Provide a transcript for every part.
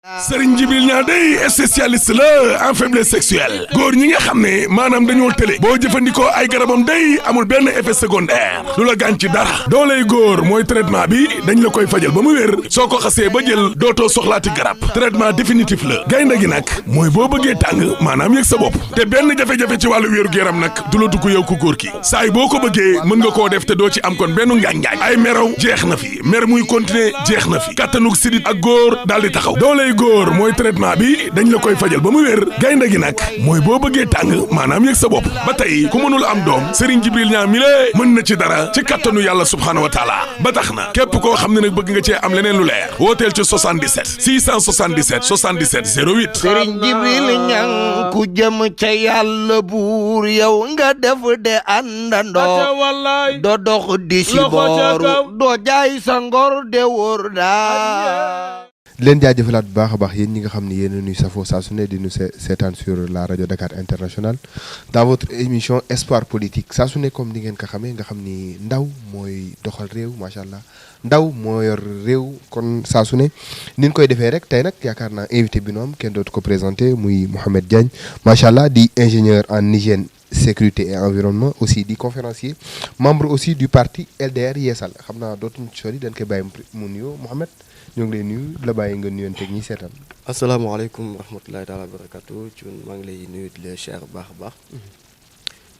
Serigne Djibril Niang day spécialiste la en faiblesse sexuelle góor ñi nga xam ne maanaam dañoo tële boo jëfandikoo ay garabam day amul benn effet secondaire du la gaañ ci dara dooley góor mooy traitement bi dañ la koy fajal ba mu wér soo ko xasee ba jël dootoo soxlaati garab traitement définitif la gaynde gi nag mooy boo bëggee tàng maanaam yëg sa bopp te benn jafe-jafe ci wàllu wéeru yaram nag du la dugg yow ku góor ki saay boo ko bëggee mën nga koo def te doo ci am kon benn ngaañ-ngaañ ay meraw jeex na fi mer muy continuer jeex na fi kattanug sidit ak góor daal di taxaw dooley góor mooy traitement bi dañ la koy fajal ba mu wér gaynde gi nag mooy boo bëggee tàng maanaam yëg sa bopp ba tey ku mënul am doom Serigne Djibril Niang mi lée mën na ci dara ci kattanu yàlla subhaanahu wa taala ba tax na képp koo xam ne nag bëgg nga cee am leneen lu leer wooteel ci 77 677 77 08 Serigne Djibril Niang ku jëm ca yàlla buur yow nga def de àndandoo doo dox di si booru doo jaay sa ngor de wóor daa leen jaajëfalaat bu baax a baax yéen ñi nga xam ne yéen a nuy safoo saa su ne di nu seetaan sur la rajo Dakar International dans votre émission Espoir Politique saa su ne comme ni ngeen ko xamee nga xam ni ndaw mooy doxal réew macha allah ndaw moo yor réew kon saa su ne ni ñu koy defee rek tey nag yaakaar naa invité bi noom kenn dootu ko présenté muy Mouhamed Diagne macha allah di ingénieur en hygiène sécurité et environnement aussi di conférencier membre aussi du parti LDR Yeesal xam naa dootuñu sori dañ koy bàyyi mu nuyoo Mouhamed ñoo ngi lay nuyu la bàyyi nga nuyonteeg ñi seetaan. asalaamaaleykum wa rahmatulahi taala wa barakatu ci maa ngi lay nuyu di la cher bu baax a baax.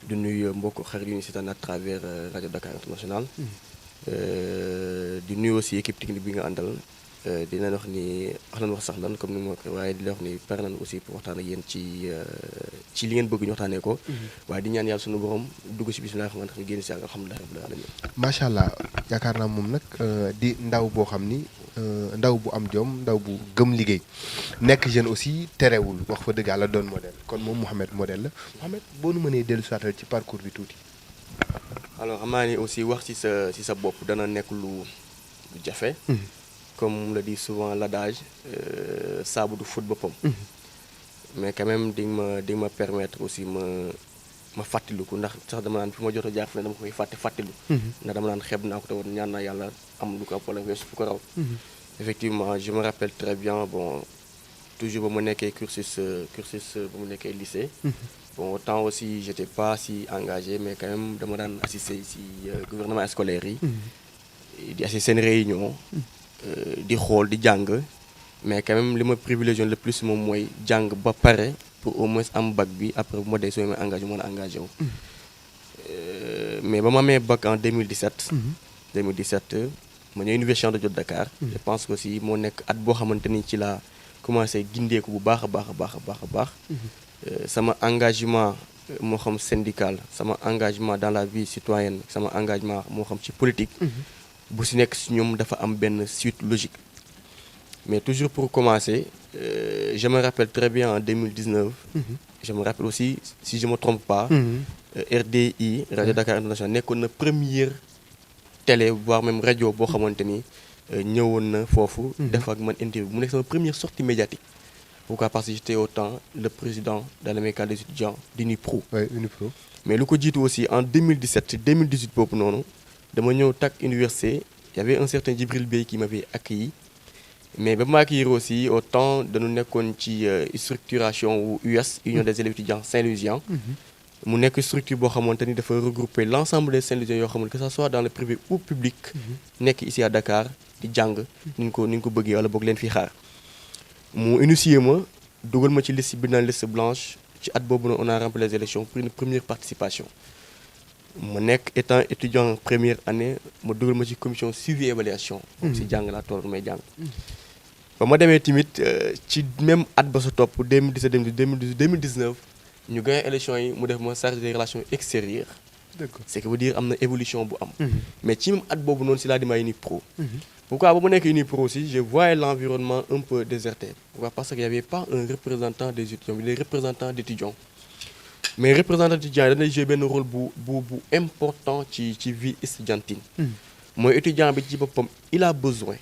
di nuyu mbokku xarit yu ñu seetaan à travers rajo Dakar International. di nuyu aussi équipe technique bi nga àndal. dinañ wax ni wax nañ wax sax lan comme ni ma ko waaye di la wax ni pare nañ aussi pour waxtaan ak yéen ci li ngeen bëgg ñu waxtaanee ko. waaye di ñaan yàlla sunu borom dugg si bisimilah xam nga ñu génn si ak alhamdulilah rabbil alamin. macha allah yaakaar naa moom nag di ndaw boo xam ni ndaw bu am jom ndaw bu gëm liggéey nekk jeune aussi terewul wax fa dëgg yàlla doon modèle kon moom Mouhamed modèle la Mouhamed boo nu mënee dellu saatal ci parcours bi tuuti. alors xam naa ni aussi wax ci sa bopp dana nekk lu jafe. comme on le dit souvent l'adage saabu du fóot boppam. mais quand même di ma permettre aussi ma fàttaliku ndax sax dama naan fi ma jot a jaar fu ne dama koy fàttaliku. ndax dama naan xeeb naa ko te woon ñaan naa yàlla am lu ko wala weesu fu ko raw. effectivement je me rappelle très bien bon toujours ba ma nekkee cursus ba mu nekkee lycée. bon autant aussi j'étais pas si engagé mais quand même dama daan assister si gouvernement scolaire yi. di assister seen réunion. di xool di jàng mais quand même li ma privilégié le plus moom mooy jàng ba pare pour au moins am bac bi après bu ma dee soo may engagé mën a engagé wu. mais ba ma amee bac en 2017. 2017 ma ñëw université de Dakar. je pense que aussi moo nekk at boo xamante ni ci la commencé gindeeku bu baax a baax. sama engagement moo xam syndical sama engagement dans la vie citoyenne sama engagement moo xam ci politique. bu si nekk si ñoom dafa am benn suite logique mais toujours pour commencer je me rappelle très bien en 2019. je me rappelle aussi si je me trompe pas. RDI Radio Dakar International nekkoon na première télé voire même rajo boo xamante ni ñëwoon na foofu. def ak man interview mu nekk sama première sortie médiatique. pourquoi parce que j'étais autant le président de l'amicale des étudiants d'UNIPRO. oui UNIPRO. mais lu ko jiitu aussi en 2017 2018 boobu noonu. dama ñëw TAC université y avait un certain Djibril Bey qui m'avait accueilli mais ba ma accueillir aussi au temps dañu nekkoon ci structuration wu US Union des élèves étudiants Saint-Louisiens. mu nekk structure boo xamante ni dafa regrouper l'ensemble des Saint-Louisiens yoo xamante que ça soit dans le privé ou public. nekk ici à Dakar di jàng ni ñu ko bëggee wala boog leen fi xaar. mu initié ma dugal ma ci liste bi naan liste blanche ci at boobu noonu on a rempli les élections pour une première participation. ma nekk étant étudiant première année ma dugal ma ci commission suivi évaluation. si jàng laa toll may jàng. ba ma demee tamit ci même at ba sa topp 2017 2019 ñu gagné élection yi mu def ma chargé des relations extérieures. d'accord ce qui veut dire am na évolution bu am. mais ci même at boobu noonu si laa di ma UNIPRO. pourquoi ba mu nekk UNIPRO aussi je voyais l'environnement un peu déserté. pourquoi parce que y avait pas un représentant des étudiants mais des représentants d'étudiants. mais représentant étudiant yi dañuy jouer benn rôle bu important ci vie estudiantine. mooy étudiant bi ci boppam il a besoin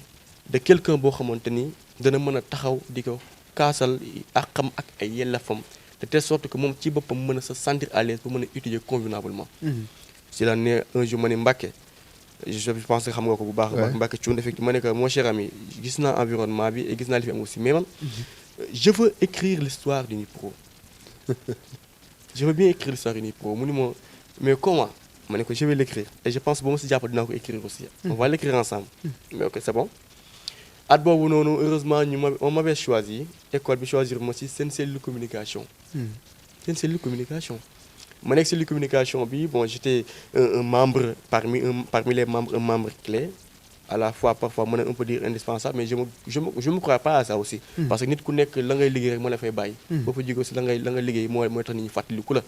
de quelqu'un boo xamante ni dana mën a taxaw di ko kaasal àqam ak ay yellefam de telle sorte que moom ci boppam mën a se sentir à l'aise pour mën a étudier convenablement. si la ne un jour ma ni Mbàkke je pense que xam nga ko bu baax a baax Mbacké Thioune effectivement ma ne que mon cher ami gis naa environnement bi et gis naa li fi am aussi mais man je veux écrire l'histoire d'Unipro je veux bien écrire l'histoire d'Unipro mu ni ma mais comment ma ne ko je vais l'écrire et je pense que ba ma si jàpp dinaa ko écrire aussi on va l'écrire ensemble mais ok c'est bon at boobu noonu heureusement on m'avait choisi école bi choisir ma si seen cellule communication seen cellule communication ma nekk cellule communication bi bon j'étais un membre parmi les membres un membre clé à la fois parfois mën na un peu dire indispensable mais je me crois pas à ça aussi parce que nit ku nekk la ngay liggéey rek moo la fay bàyyi boo fa jóge aussi la nga liggéey mooy tax nit ñi fàttaliku la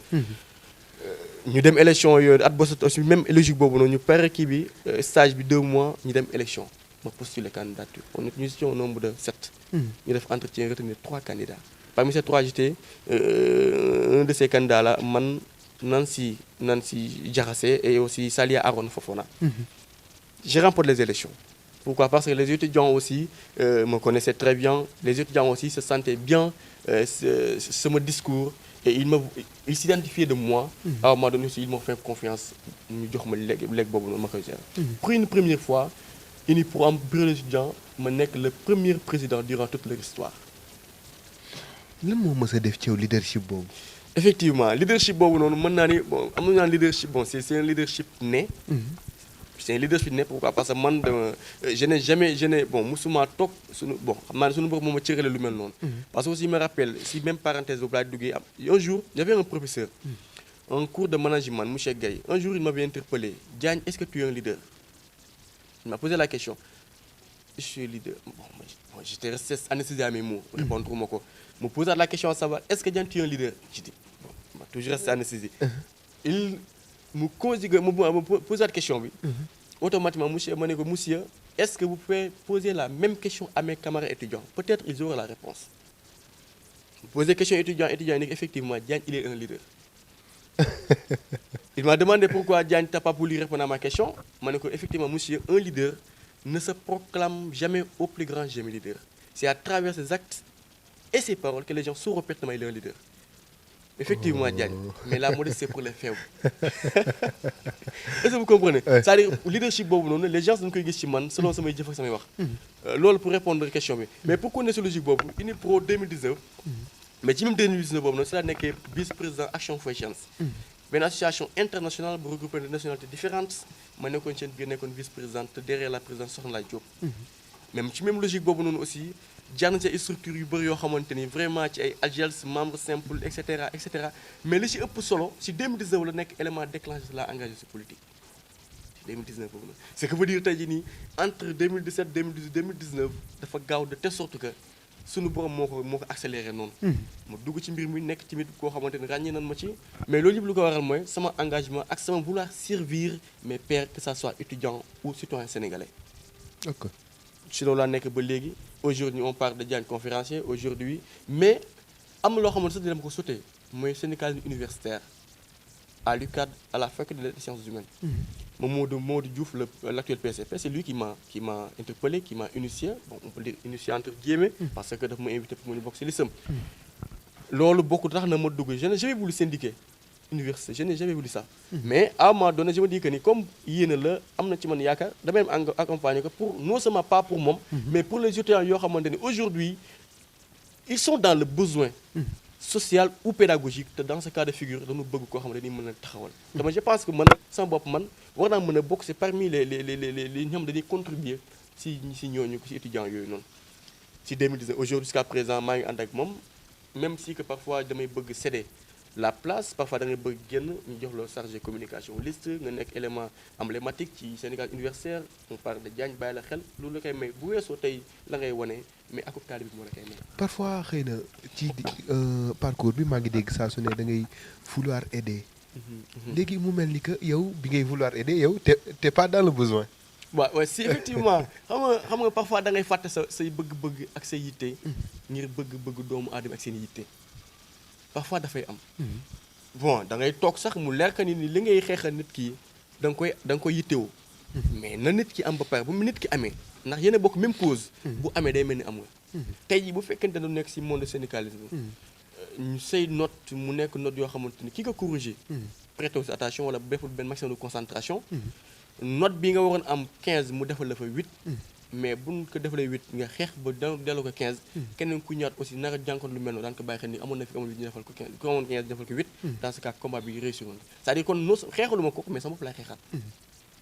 ñu dem élection yooyu at bosat aussi même logique boobu noonu ñu pare kii bi stage bi 2 mois ñu dem élection ma postuler candidature on ñu étions au nombre de 7 ñu def entretien retenir 3 candidats parmi ces 3 j'étais un de ces candidats là man Nancy Diakhaté et aussi Salia Aaron Fofana. Je remporte les élections. Pourquoi? Parce que les étudiants aussi me connaissaient très bien. Les étudiants aussi se sentaient bien ce mon discours et ils s'identifiaient de moi. À un moment donné aussi, ils m'ont fait confiance. Pour une première fois, pour un bureau d'étudiants, je suis le premier président durant toute leur histoire. Lan moo mës a def ci leadership boobu. Effectivement leadership boobu noonu mën naa ni bon am na leadership bon c'est un leadership né. C'est un leadership né pourquoi parce que man je n'ai bon musuma toog suñu bon xam naa ne suñu bopp moo ma cërale lu mel noonu. Parce que aussi je me rappelle si même parenthèse boobu laa duggee un jour j'avais un professeur en cours de management monsieur Gaye un jour il m'avait interpellé Diagne est-ce que tu es un leader? Il m'a posé la question je suis leader bon j'étais resté anesthésié à mes mots répondre ma ko me poser la question à savoir est-ce que Diagne tu es un leader? Je dis bon ma toujours resté anesthésié. Il me pose la question bi automatiquement monsieur ma ne ko monsieur est-ce que vous pouvez poser la même question à mes camarades étudiants peut-être ils auront la réponse. Poser question étudiant yi ne effectivement Diagne il est un leader. Il m'a demandé pourquoi Diagne t'as pas voulu répondre à ma question ma ne ko effectivement monsieur un leader ne se proclame jamais au plus grand jamais leader. C'est à travers ses actes et ses paroles que les gens sauront pertinemment il est un leader. Effectivement Diagne mais la modestie c'est pour les faibles. Est-ce que vous comprenez? C'est-à-dire leadership boobu noonu les gens dañu koy gis ci man selon samay jëf ak samay wax. Loolu pour répondre à question bi mais pour connaître logique boobu Unipro 2019 mais ci même 2019 boobu noonu c'est la nekkee vice-président Action for Change. Benn association internationale bu regroupé de nationalités différentes ma nekkoon seen biir nekkoon vice-présidente derrière la présidente Soxna Diop. Même ci même logique boobu noonu aussi jaar na ci ay structures yu bëri yoo xamante ni vraiment ci ay AGELS membre simple et cetera mais li ci ëpp solo ci 2019 la nekk élément déclencheur la engagé ci politique 2019 boobu noonu. Ce que veut dire tey jii nii entre 2017 2018 2019 dafa gaaw de telle sorte que sunu borom moo ko accéléré noonu. mu dugg ci mbir mi nekk tamit koo xamante ni ràññee nañ ma ci. mais loolu yëpp lu ko waral mooy sama engagement ak sama vouloir servir mes pairs que ça soit étudiant ou citoyen sénégalais. Ok. ci loolu laa nekk ba léegi aujourd'hui on parle de Diagne conférencier aujourd'hui mais am na loo xamante sax dama ko sauté mooy syndicalisme universitaire à l'UCAD à la faculté des sciences humaines. moom Modou Diouf l'actuel PCP c'est lui qui m'a interpellé qui m'a initié bon on peut dire initié entre guillemets parce que daf ma invité pour mu ñu bokk ci listam. Loolu bokk tax na ma dugg je n'ai jamais voulu syndiquer université je n'ai jamais voulu ça. Mais à un moment donné je me dis que ni comme yéen la am na ci man yaakaar damay accompagner ko pour non seulement pas pour moom mais pour les étudiants yoo xamante ni aujourd'hui ils sont dans le besoin social ou pédagogique te dans ce cas de figure dañu bëgg koo xamante ni mën a taxawal. dama je pense que man sama bopp man war naa mën a bokk c'est parmi les ñoom dañuy contribuer si ñooñu si étudiants yooyu noonu si 2019 aujourd'hui jusqu'à présent maa ngi ànd ak moom même si que parfois damay bëgg céder la place parfois da ngay bëgg génn ñu jox la chargé communication liste nga nekk élément emblématique ci Sénégal universitaire on parle de Diagne bàyyi la xel loolu la koy may bu weesoo tey la ngay wane mais akub taalibe bi moo la koy may. Parfois xëy na ci parcours bi maa ngi dégg saa su ne da ngay vouloir aider. Léegi mu mel ni que yow bi ngay vouloir aider yow t'es pas dans le besoin. waaw si effectivement xam nga parfois da ngay fàtte say bëgg-bëgg ak say yitte ngir bëgg-bëgg doomu aadama ak seen yitte. Parfois dafay am. Bon da ngay toog sax mu leer que ni li ngay xeexal nit ki da nga koy yittewoo. mais na nit ki am ba pare bu nit ki amee ndax yéen a bokk même cause. bu amee day mel ni am nga. tey jii bu fekkente ne nekk ci monde syndicalisme. ñu say note mu nekk note yoo xamante ni ki nga corrigé. prêter aussi attention wala bu deful benn maximum de concentration. note bi nga waroon am 15 mu defal la fa 8 mais buñ ko defalee 8 nga xeex ba delloo ko 15 keneen ku ñëwaat aussi nara jànkoon lu mel noonu daan ko bàyyi xel ni amoon na fi amul 8 ñu defal ko 15 ku amoon 15 defal ko 8 dans ce cas combat bi réussir woon c'est-à-dire kon non xeexaluma ko mais sama bopp laay xeexaat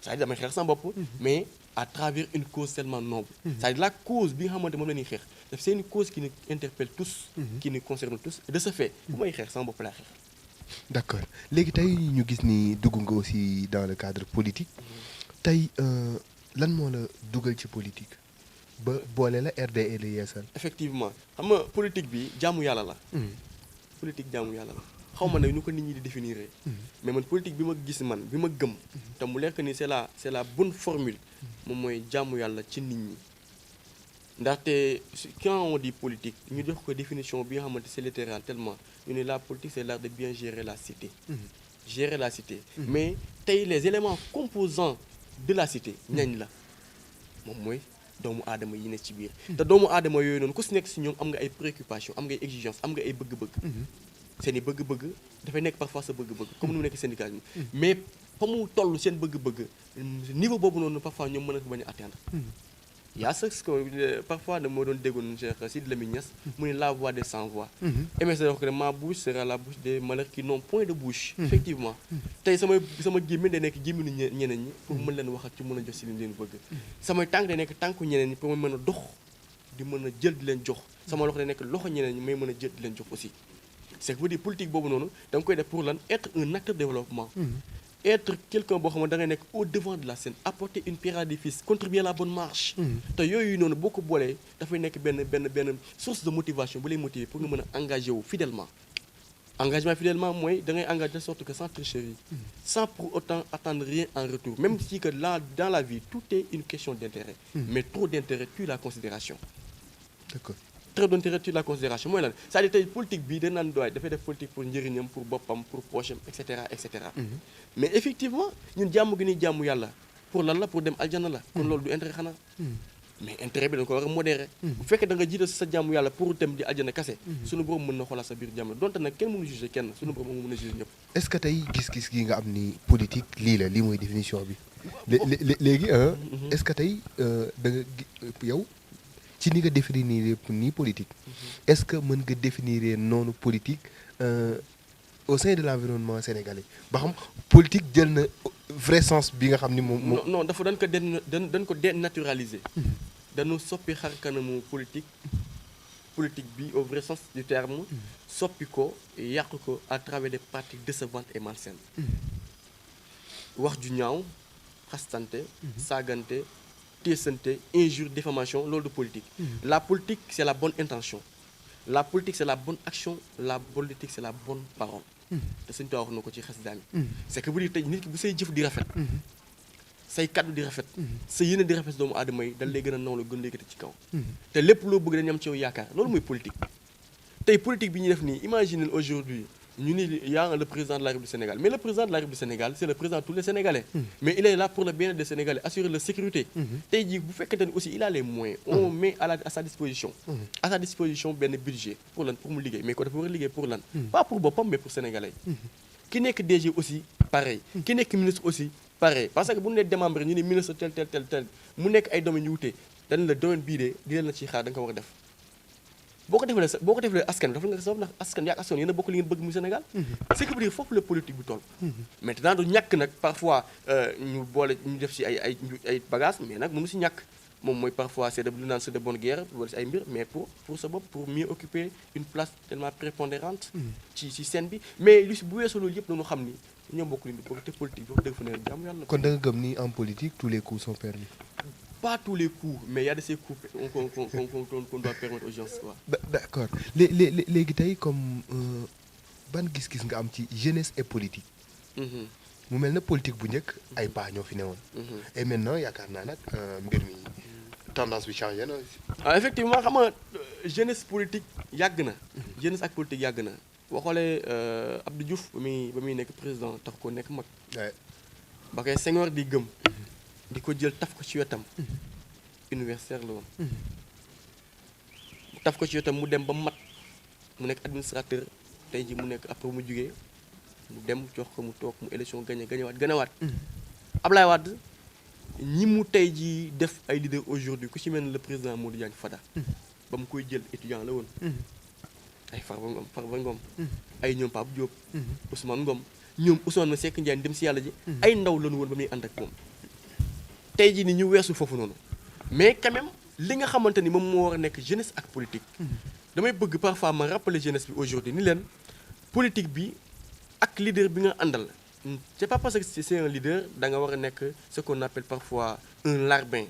c'est-à-dire damay xeex sama bopp mais à travers une cause tellement noble c'est-à-dire la cause bi nga xamante moom la ñuy xeex daf c'est une cause qui nous interpelle tous qui nous concerne tous et de ce fait bu may xeex sama bopp laay xeex. d'accord léegi tey ñu gis ni dugg nga aussi dans le cadre politique tey lan moo la dugal ci politique ba boole la RDL Yeesal. effectivement xam nga politique bi jaamu yàlla la. politique jaamu yàlla la xaw ma nag ñu ko nit ñi di définir mais man politique bi ma gis man bi ma gëm te mu lekk ni c'est la bonne formule moom mooy jaamu yàlla ci nit ñi ndaxte quand on dit politique ñu jox ko définition bi nga xamante c'est littéral tellement ñu ne la politique c'est l'art de bien gérer la cité. gérer la cité. mais tey les éléments composants de la cité ñañ la moom mooy doomu aadama yi ne ci biir te doomu aadama yooyu noonu ku si nekk si ñoom am nga ay préoccupations am nga ay exigences am nga ay bëgg-bëgg seen i bëgg-bëgg dafay nekk parfois sa bëgg-bëgg comme ni mu nekk syndicalisme mais fa mu toll seen bëgg-bëgg niveau boobu noonu parfois ñoom mën na ko bañ a atteindre y a ce que parfois da moo doon déggoon Cheikh Sidy Lamine Niass mu ne la voix des sans voix MSD wax ko ne ma bouche sera la bouche des malheurs qui n'ont point de bouche effectivement tey sama gémmiñ day nekk gémminu ñeneen ñi pour mën leen wax ak ci mën a jox si li leen bëgg samay tànk day nekk tànku ñeneen ñi pour ma mën a dox di mën a jël di leen jox sama loxo day nekk loxo ñeneen ñi may mën a jël di leen jox aussi c'est que vous dire politique boobu noonu da nga koy def pour lan être un acteur de développement être quelqu'un boo xam ne da ngay nekk au devant de la scène apporter une pierre à l'édifice contribuer à la bonne marche te yooyu noonu boo ko boolee dafay nekk benn source de motivation bu lay motiver pour nga mën a engagé wu fidèlement engagement fidèlement mooy da ngay engagé de sorte que sans tricherie sans pour autant attendre rien en retour même si que là dans la vie tout est une question d'intérêt mais trop d'intérêt tue la considération d'accord très d'intérêt tue la considération mooy lan c'est-à-dire tey politique bi dañ naan doy dafay def politique pour njëriñam pour boppam pour poche et cetera mais effectivement ñun jàmm gi ni jàmm yàlla pour lan la pour dem aljana la kon loolu du intérêt xanaa mais intérêt bi dañ ko war a modéré bu fekkee da nga jiital sa jàmm yàlla pour dem di aljana kase suñu borom mën na xoolal sa biir jàmm la donte nag kenn mënu juger kenn suñu borom moo mën a juger ñëpp est-ce que tey gis-gis gi nga am ni politique lii la lii mooy définition bi léegi est-ce que tey da nga yow ci ni nga définir nii politique est-ce que mën nga définir noonu politique au sein de l'environnement sénégalais ba xam politique jël na vrai sens bi nga xam ni moom non dafa dañ ko dénaturaliser dañu soppi xar kanamu politique bi au vrai sens du terme soppi ko yàq ko à travers des pratiques décevantes et malsaines wax ju ñaaw xastante saagante teesante injure diffamation loolu de politique la politique c'est la bonne intention la politique c'est la bonne action la politique c'est la bonne parole te suñu taw wax na ko ci xas daami c'est que bu di tey nit ki bu say jëf di rafet say kaddu di rafet sa yéene di rafet doomu aadama yi dal lay gën a naw la gën lay gën ci kaw te lépp loo bëgg dañu am ci yow yaakaar loolu mooy politique tey politique bi ñuy def nii imaginez aujourd'hui ñu ni y a le président de la République du Sénégal mais le président de la République du Sénégal c'est le président de tous les Sénégalais mais il est là pour le bien des Sénégalais assurer leur sécurité tey jii bu fekkente ni aussi il a les moyens on met à sa disposition benn budget pour lan pour mu liggéey mais ko dafa war a liggéey pour lan pas pour boppam mais pour Sénégalais ki nekk DG aussi pareil ki nekk ministre aussi pareil parce que bu ñu nee démembré ñu ne ministre tel mu nekk ay domaines yu wute dañ la domaine bii de di leen la ciy xaar da nga ko war a def boo ko defee askan bi dafa nga sabab ndax askan yaa askan yéen a bokk li ngeen bëgg mu Sénégal ce qui veut dire foofu la politique bi toll maintenant du ñàkk nag parfois ñu boole ñu def ci ay bagages mais nag mënu ci ñàkk moom mooy parfois c'est de lu naan c'est de bonne guerre wala ci ay mbir mais pour sa bopp pour mieux occuper une place tellement prépondérante ci scène bi mais lu ci bu weesoo loolu yëpp dañu xam ni ñoo bokk li ñu bëgg te politique bi wax dëgg fa ne jàmm yàlla kon da nga gëm ni en politique tous les coups sont permis pas tous les coups mais il y a de ces coups qu'on doit permettre aux gens quoi. D'accord léegi tey comme ban gis-gis nga am ci jeunesse et politique. mu mel na politique bu njëkk ay paa ñoo fi newoon. et maintenant yaakaar naa nag mbir mi tendance bi changé na. effectivement xam nga jeunesse politique yàgg na. jeunesse ak politique yàgg na boo xoolee Abdou Diouf ba muy nekk président tax ko nekk mag. ba koy Senghor di gëm. di ko jël taf ko ci wetam universitaire la woon taf ko ci wetam mu dem ba mat mu nekk administrateur tey ji mu nekk après mu jugee mu dem jox ko mu toog mu élection gañewaat Ablaye Wade ñi mu tey ji def ay leader aujourd'hui ku ci mel ne le président Modou Diagne Fada ba mu koy jël étudiant la woon ay Farba Ngom ay ñoom Pape Diop Ousmane Ngom ñoom Ousmane ma Seck Ndiaye dem si yàlla ji ay ndaw lañu woon ba muy ànd ak moom tey ji ni ñu weesu foofu noonu mais quand même li nga xamante ni moom moo war a nekk jeunesse ak politique damay bëgg parfois ma rappeler jeunesse bi aujourd'hui ni leen politique bi ak leader bi nga àndal c'est pas parce que c'est un leader da nga war a nekk ce qu'on appelle parfois un larbin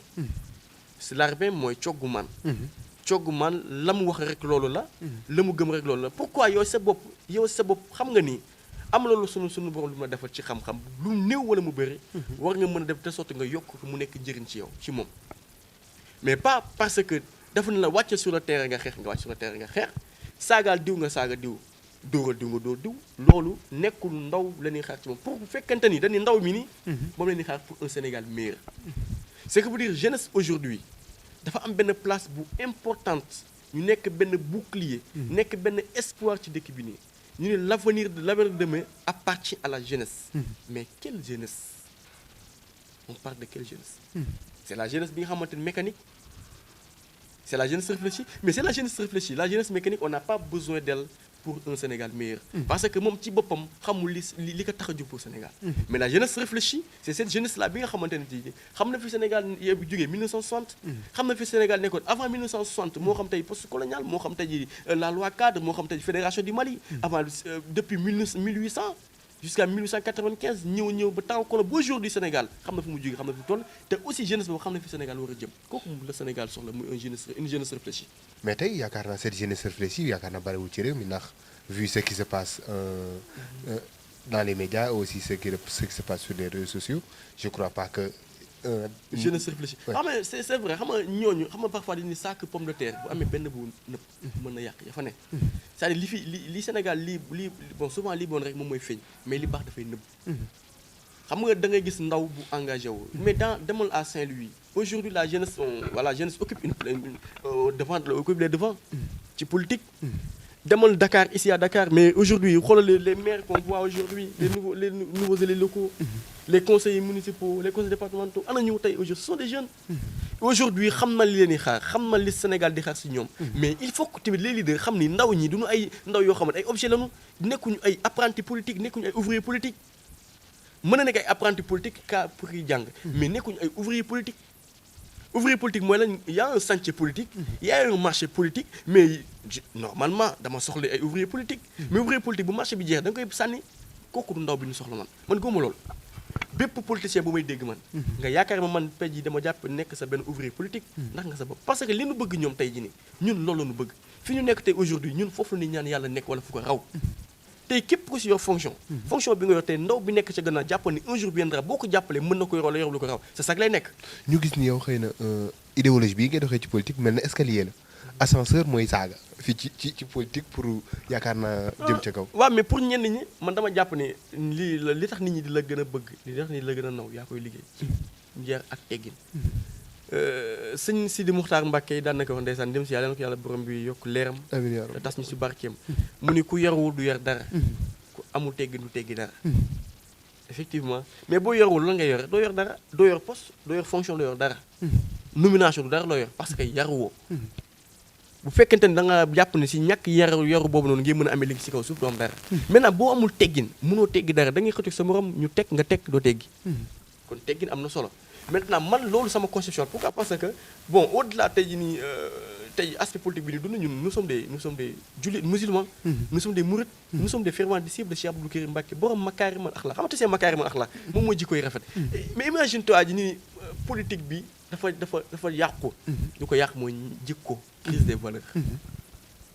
ce larbin mooy coggu man coggu man la mu wax rek loolu la la mu gëm rek loolu la pourquoi yow sa bopp xam nga ni am loolu sunu borom lu ma defal ci xam-xam lu néew wala mu bëri war nga mën a def de sorte nga yokk mu nekk njëriñ ci yow ci moom mais pas parce que dafa ne la wàcce sur le terrain nga xeex nga wàcc sur le terrain nga xeex saagaal diw nga saaga diw dóoral diw nga dóor diw loolu nekkul ndaw la ñuy xaar ci moom pour bu fekkente ni dañuy ndaw mi ni moom la ñuy xaar pour un Sénégal meilleur ce que veut dire jeunesse aujourd'hui dafa am benn place bu importante ñu nekk benn bouclier nekk benn espoir ci dëkk bi nii ñu ne l'avenir de demain appartient à la jeunesse mais quelle jeunesse on parle de quelle jeunesse c'est la jeunesse bi nga xamante ni mécanique c'est la jeunesse réfléchie mais c'est la jeunesse réfléchie la jeunesse mécanique on n'a pas besoin d'elle pour un Sénégal meilleur parce que moom ci boppam xamul li ko tax a jóg pour Sénégal mais la jeunesse réfléchie c'est cette jeunesse là bi nga xamante ne tey xam na fi Sénégal bu jógee 1960 xam na fi Sénégal nekkoon avant 1960 moo xam tey post colonial moo xam tey la loi cadre moo xam tey fédération du Mali avant depuis 1800 jusqu'à 1895 ñëw ba temps kono ba jour du Sénégal xam na fi mu jógee xam na fi mu toll te aussi jeunesse boobu xam na fi Sénégal war a jëm kooku la Sénégal soxla muy une jeunesse réfléchie mais tey yaakaar naa cette jeunesse réfléchie yaakaar naa bariwul ci réew mi ndax vu ce qui se passe dans les médias aussi ce qui se passe sur les réseaux sociaux je crois pas que jeunesse réfléchie xam nga c'est vrai xam nga ñooñu xam nga parfois dañuy sàkk pomme de terre bu amee benn bu nëpp mën na yàq ya fa ne c'est-à-dire li Sénégal lii bon souvent lii bon rek moom mooy feeñ mais li baax dafay nëbb xam nga da ngay gis ndaw bu engagé wu mais demal à Saint-Louis aujourd'hui la jeunesse occupe occupe les devants ci politique demal Dakar ici à Dakar mais aujourd'hui xoolal les maires qu'on voit aujourd'hui les nouveaux élus locaux les conseillers municipaux les conseillers départementaux ana ñu tey aujourd'hui ce sont des jeunes aujourd'hui xam na li leen di xaar xam na li Sénégal di xaar si ñoom mais il faut que tamit les leaders xam ni ndaw ñi duñu ay ndaw yoo xamante ay objet lañu nekkuñu ay apprenti politique nekkuñu ay ouvrier politique mën na nekk ay apprenti politique ka pour yi jàng mais nekkuñu ay ouvrier politique mooy lan y a un chantier politique y a un marché politique mais normalement dama soxla ay ouvrier politique mais ouvrier politique bu marché bi jeex da nga koy sànni kooku du ndaw bi ñu soxla man góoma loolu bépp politicien bu may dégg man nga yaakaar ma man pej yi dama jàpp nekk sa benn ouvrier politique ndax nga sa bopp parce que li ñu bëgg ñoom tey ji ni ñun loolu la ñu bëgg fi ñu nekk tey aujourd'hui ñun foofu la ñuy ñaan yàlla nekk wala fu ko raw tey képp ko si yor fonction bi nga yor tey ndaw bi nekk ca gannaaw jàpp ni un jour viendra boo ko jàppalee mën na ko yor wala yor lu ko raw c'est ça lay nekk ñu gis ni yow xëy na idéologie bii ngay doxee ci politique mel na escalier la ascenseur mooy saaga fii ci politique pour yaakaar naa jëm ca kaw waaw mais pour ñenn ñi man dama jàpp ne li tax nit ñi di la gën a bëgg li tax nit ñi di la gën a naw yaa koy liggéey njeer ak teggin sëñ Sidi Muxtaar Mbàkke daan na ko wax ndeysaan dem si yàlla na ko yàlla borom bi yokk leeram te tas ñu si barkeem mu ni ku yarwul du yar dara ku amul teggin du teggi dara effectivement mais boo yorwul lan ngay yore doo yor dara doo yor poste doo yor fonction doo yor dara nomination du dara loo yor parce que yaruwoo bu fekkente ne da nga jàpp ne si ñàkk yaru boobu noonu ngay mën a amee li si kaw suuf doo am dara maintenant boo amul teggin mënoo teggi dara da ngay xëcc sa morom ñu teg nga teg doo teggi kon teggin am na solo maintenant man loolu sama conception pourquoi parce que bon au-delà tey jii nii tey aspect politique bi ni dund ñun nous sommes des jullit musulmans nous sommes des mourides nous sommes des fervents disciples de Cheikh Abdou Karim Mbacké borom makaarimal axlaq xamante see makaarimal axlaq moom mooy jikkoy rafet mais imagine toi ji ni politique bi dafa yàqu lu ko yàq mooy jikko crise des valeurs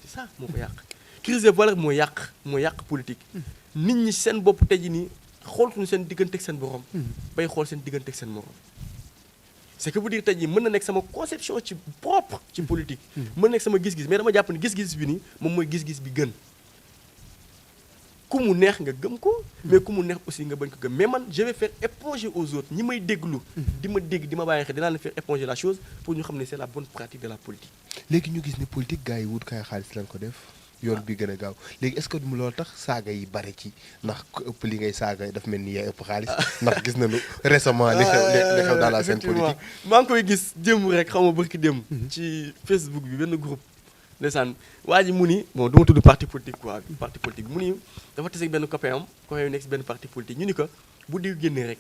c'est ça moo ko yàq crise des valeurs moo yàq politique nit ñi seen bopp tey jii nii xooltuñu seen digganteeg seen borom bay xool seen digganteeg seen morom c'est que vous dire tey jii mën na nekk sama conception ci propre ci politique mën na nekk sama gis-gis mais dama jàpp ne gis-gis bi nii moom mooy gis-gis bi gën ku mu neex nga gëm ko mais ku mu neex aussi nga bañ ko gëm mais man je vais faire éponger aux autres ñi may déglu di ma dégg di ma bàyyi xel dinaa leen faire éponger la chose pour ñu xam ne c'est la bonne pratique de la politique léegi ñu gis ni politique gars yi wut kaay xaalis lañ ko def yoon bi gën a gaaw léegi est-ce que du loolu tax saaga yi bare ci ndax ku ëpp li ngay saaga daf mel ni yaa ëpp xaalis ndax gis nañu récemment li xew dans la scène politique. maa ngi koy gis démb rek xaw ma barki démb. ci Facebook bi benn groupe. ndeysaan waa ji mu ni bon du ma tudd parti politique quoi parti politique mu ni dafa tase ak benn copain am copain yu nekk si benn parti politique ñu ni ko bu diw génnee rek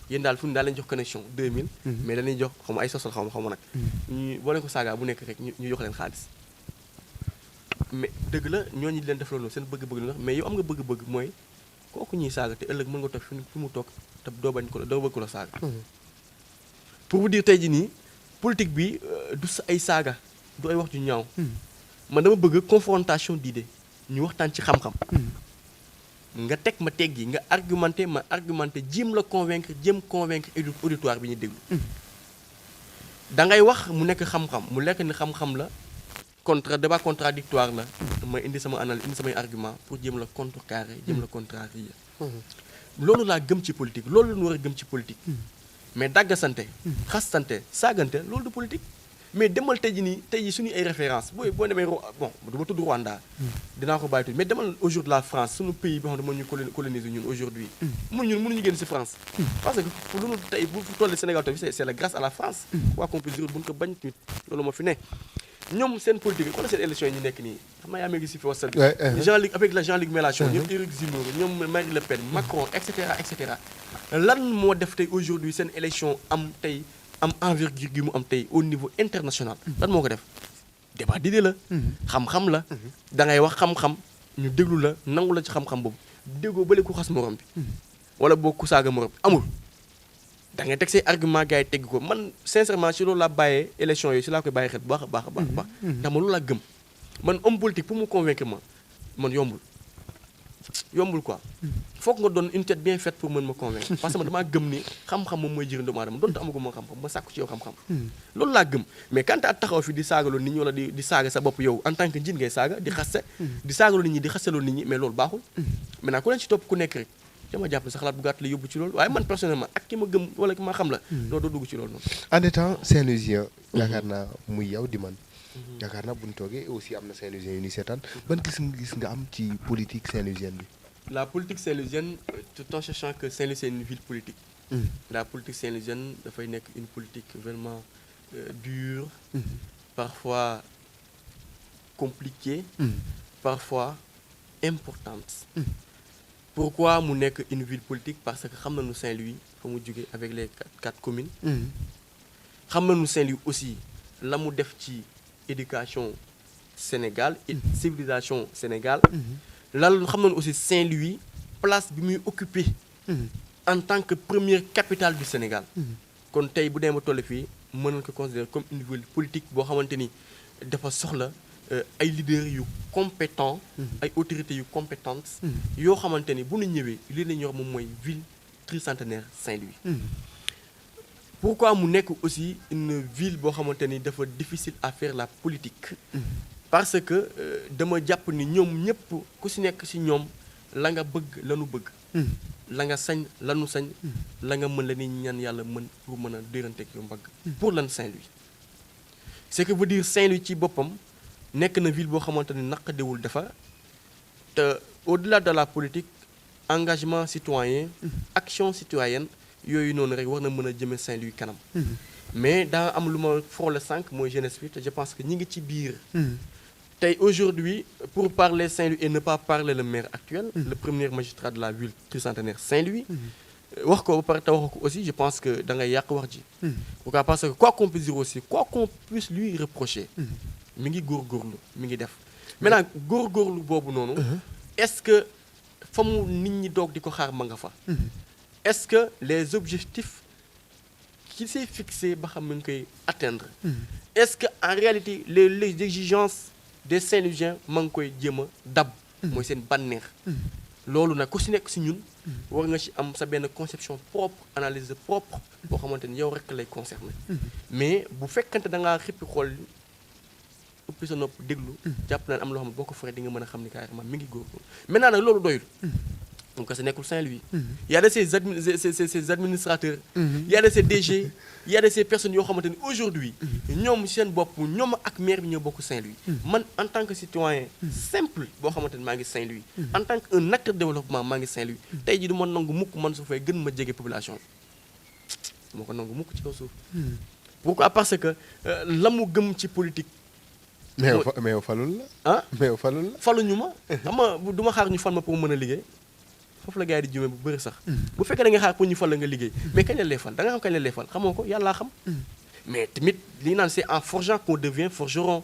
yéen daal fu ñu daal leen jox connexion 2000. mais dañuy jox xaw ma ay sosal xaw ma nag. ñu boo leen ko saaga bu nekk rek ñu jox leen xaalis. mais dëgg la ñooñu di leen def loolu seen bëgg-bëgg la mais yow am nga bëgg-bëgg mooy kooku ñuy saaga te ëllëg mën nga toog fi mu toog te doo bañ ko doo bëgg ko la saaga. pour vous dire tey jii nii politique bi du ay saaga du ay wax ju ñaaw. man dama bëgg confrontation d'idées ñu waxtaan ci xam-xam. nga teg ma teggi nga argumenté ma argumenté jéem la convaincre jéem convaincre auditoire bi ñuy déglu. da ngay wax mu nekk xam-xam mu lekk ni xam-xam la débat contradictoire la. ma indi sama analyse indi samay argument pour jéem la contrecarrer jéem la contrarier. loolu laa gëm ci politique loolu la ñu war a gëm ci politique. mais daggasante. xastante saagante loolu du politique. mais demal tey jii nii tey jii suñu ay référence boo demee bon du ma tudd Rwanda. dinaa ko bàyyi tuuti mais demal aujourd'hui la France suñu pays boo xam ne moo ñu coloniser ñun aujourd'hui mënuñu génn si France. parce que lu nu tey bu tollee Sénégal tamit c'est la grâce à la France. quoi qu'on puisse dire bu ñu ko bañ tamit loolu moo fi ne. ñoom seen politique yi seen élection yi ñu nekk nii xam naa yaa ngi si fi wasal bi Jean-Luc avec la Jean-Luc Mélenchon ñoom Éric Zemmour ñoom Marine Le Pen Macron et cetera lan moo def tey aujourd'hui seen élection am tey am envergure gi mu am tey au niveau international lan moo ko def débat d'idées la xam-xam la da ngay wax xam-xam ñu déglu la nangu la ci xam-xam boobu déggoo bële ku xas morom bi wala boo ku saaga morom bi amul da ngay teg say argument gars yi tegg ko man sincèrement si loolu laa bàyyee élection yooyu si laa koy bàyyi xel bu baax a baax a baax ndax man loolu laa gëm man homme politique pour mu convaincre ma man yombul quoi foog nga doon une tête bien faite pour mën ma convaincre parce que man damaa gëm ni xam-xam moom mooy jëriñ doomu aadama donte amagu ma xam-xam ma sàkku ci yow xam-xam loolu laa gëm mais quand à taxaw fi di saagaloo nit ñi wala di saaga sa bopp yow en tant que njiit ngay saaga di xaste di saagaloo nit ñi di xasteloo nit ñi mais loolu baaxul maintenant ku leen ci topp ku nekk rek dama jàpp ne sa xalaat bu gàtt la yóbbu ci loolu waaye man personnellement ak ki ma gëm wala ki ma xam la non doo dugg ci loolu noonu en étant Saint-Louisien yaakaar naa muy yow di man yaakaar naa bu ñu toogee aussi am na Saint-Louisien yu ni seetaan ban gis nga am ci politique saint-louisienne bi la politique saint-louisienne tout en sachant que Saint-Louis c'est une ville politique la politique saint-louisienne dafay nekk une politique vraiment dure parfois compliquée parfois importante pourquoi mu nekk une ville politique parce que xam nañu Saint-Louis fa mu jóge avec les quatre communes xam nañu Saint-Louis aussi la mu def ci éducation Sénégal et civilisation Sénégal lan xam nañu aussi Saint-Louis place bi muy occupé en tant que première capitale du Sénégal kon tey bu dee ma toll fii mën nañu ko considérer comme une ville politique boo xamante ni dafa soxla ay leaders yu compétents ay autorités yu compétentes yoo xamante ni bu ñu ñëwee li la ñuy wax moom mooy ville tricentenaire Saint-Louis pourquoi mu nekk aussi une ville boo xamante ni dafa difficile à faire la politique parce que dama jàpp ni ñoom ñëpp ku si nekk si ñoom la nga bëgg lanu bëgg la nga sañ lanu sañ la nga mën la ni ñaan yàlla mën pour mën a déranteeg yu mbagg pour lan Saint-Louis ce que veut dire Saint-Louis ci boppam nekk na ville boo xamante ni naqadewul dafa te au-delà de la politique engagement citoyen action citoyenne yooyu noonu rek war na mën a jëme Saint-Louis kanam mais daa am lu ma frôle sànq mooy jeunesse bi te je pense que ñi ngi ci biir tey aujourd'hui pour parler Saint-Louis et ne pas parler le maire actuel le premier magistrat de la ville tricentenaire Saint-Louis wax ko ba pare te wax ko aussi je pense que da ngay yàq wax ji pourquoi parce que quoi qu'on puisse dire aussi quoi qu'on puisse lui reprocher mi ngi góorgóorlu mi ngi def maintenant góorgóorlu boobu noonu est-ce que fa mu nit ñi doog di ko xaar ma nga fa est-ce que les objectifs qu'il s'est fixé ba xam mi ngi koy atteindre est-ce que en réalité les exigences des Saint-Louisiens ma ngi koy jéem a dab mooy seen bànneex loolu nag ku si nekk si ñun war nga ci am sa benn conception propre analyse propre boo xamante ni yow rek lay concerner mais bu fekkante da ngaa xippi xool uppi sa nopp déglu jàpp naa am loo xam ne boo ko faree di nga mën a xam ni carrément mi ngi góorgóorlu maintenant nag loolu doyul donc c'est nekkul Saint-Louis. y a de ces administrateurs. y a de ces DG. y a de ces personnes yoo xamante ni aujourd'hui ñoom seen bopp ñoom ak maire bi ñoo bokk Saint-Louis. man en tant que citoyen simple boo xamante ni maa ngi Saint-Louis. en tant que un acteur de développement maa ngi Saint-Louis. tey jii du ma nangu mukk Mansour Faye gën ma jege population bi moo ko nangu mukk ci kaw suuf. pourquoi parce que la mu gëm ci politique. mais yow falul la. ah mais yow falul la. faluñu ma. xam nga du ma xaar ñu fal ma pour mën a liggéey foofu la gars yi di jume bu bëri sax. bu fekkee da nga xaar pour ñu fal la nga liggéey mais kañ la lay fal da nga xam kañ la lay fal xamoo ko yàllaa xam. mais tamit li naan c'est en forgeant qu'on devient forgeron.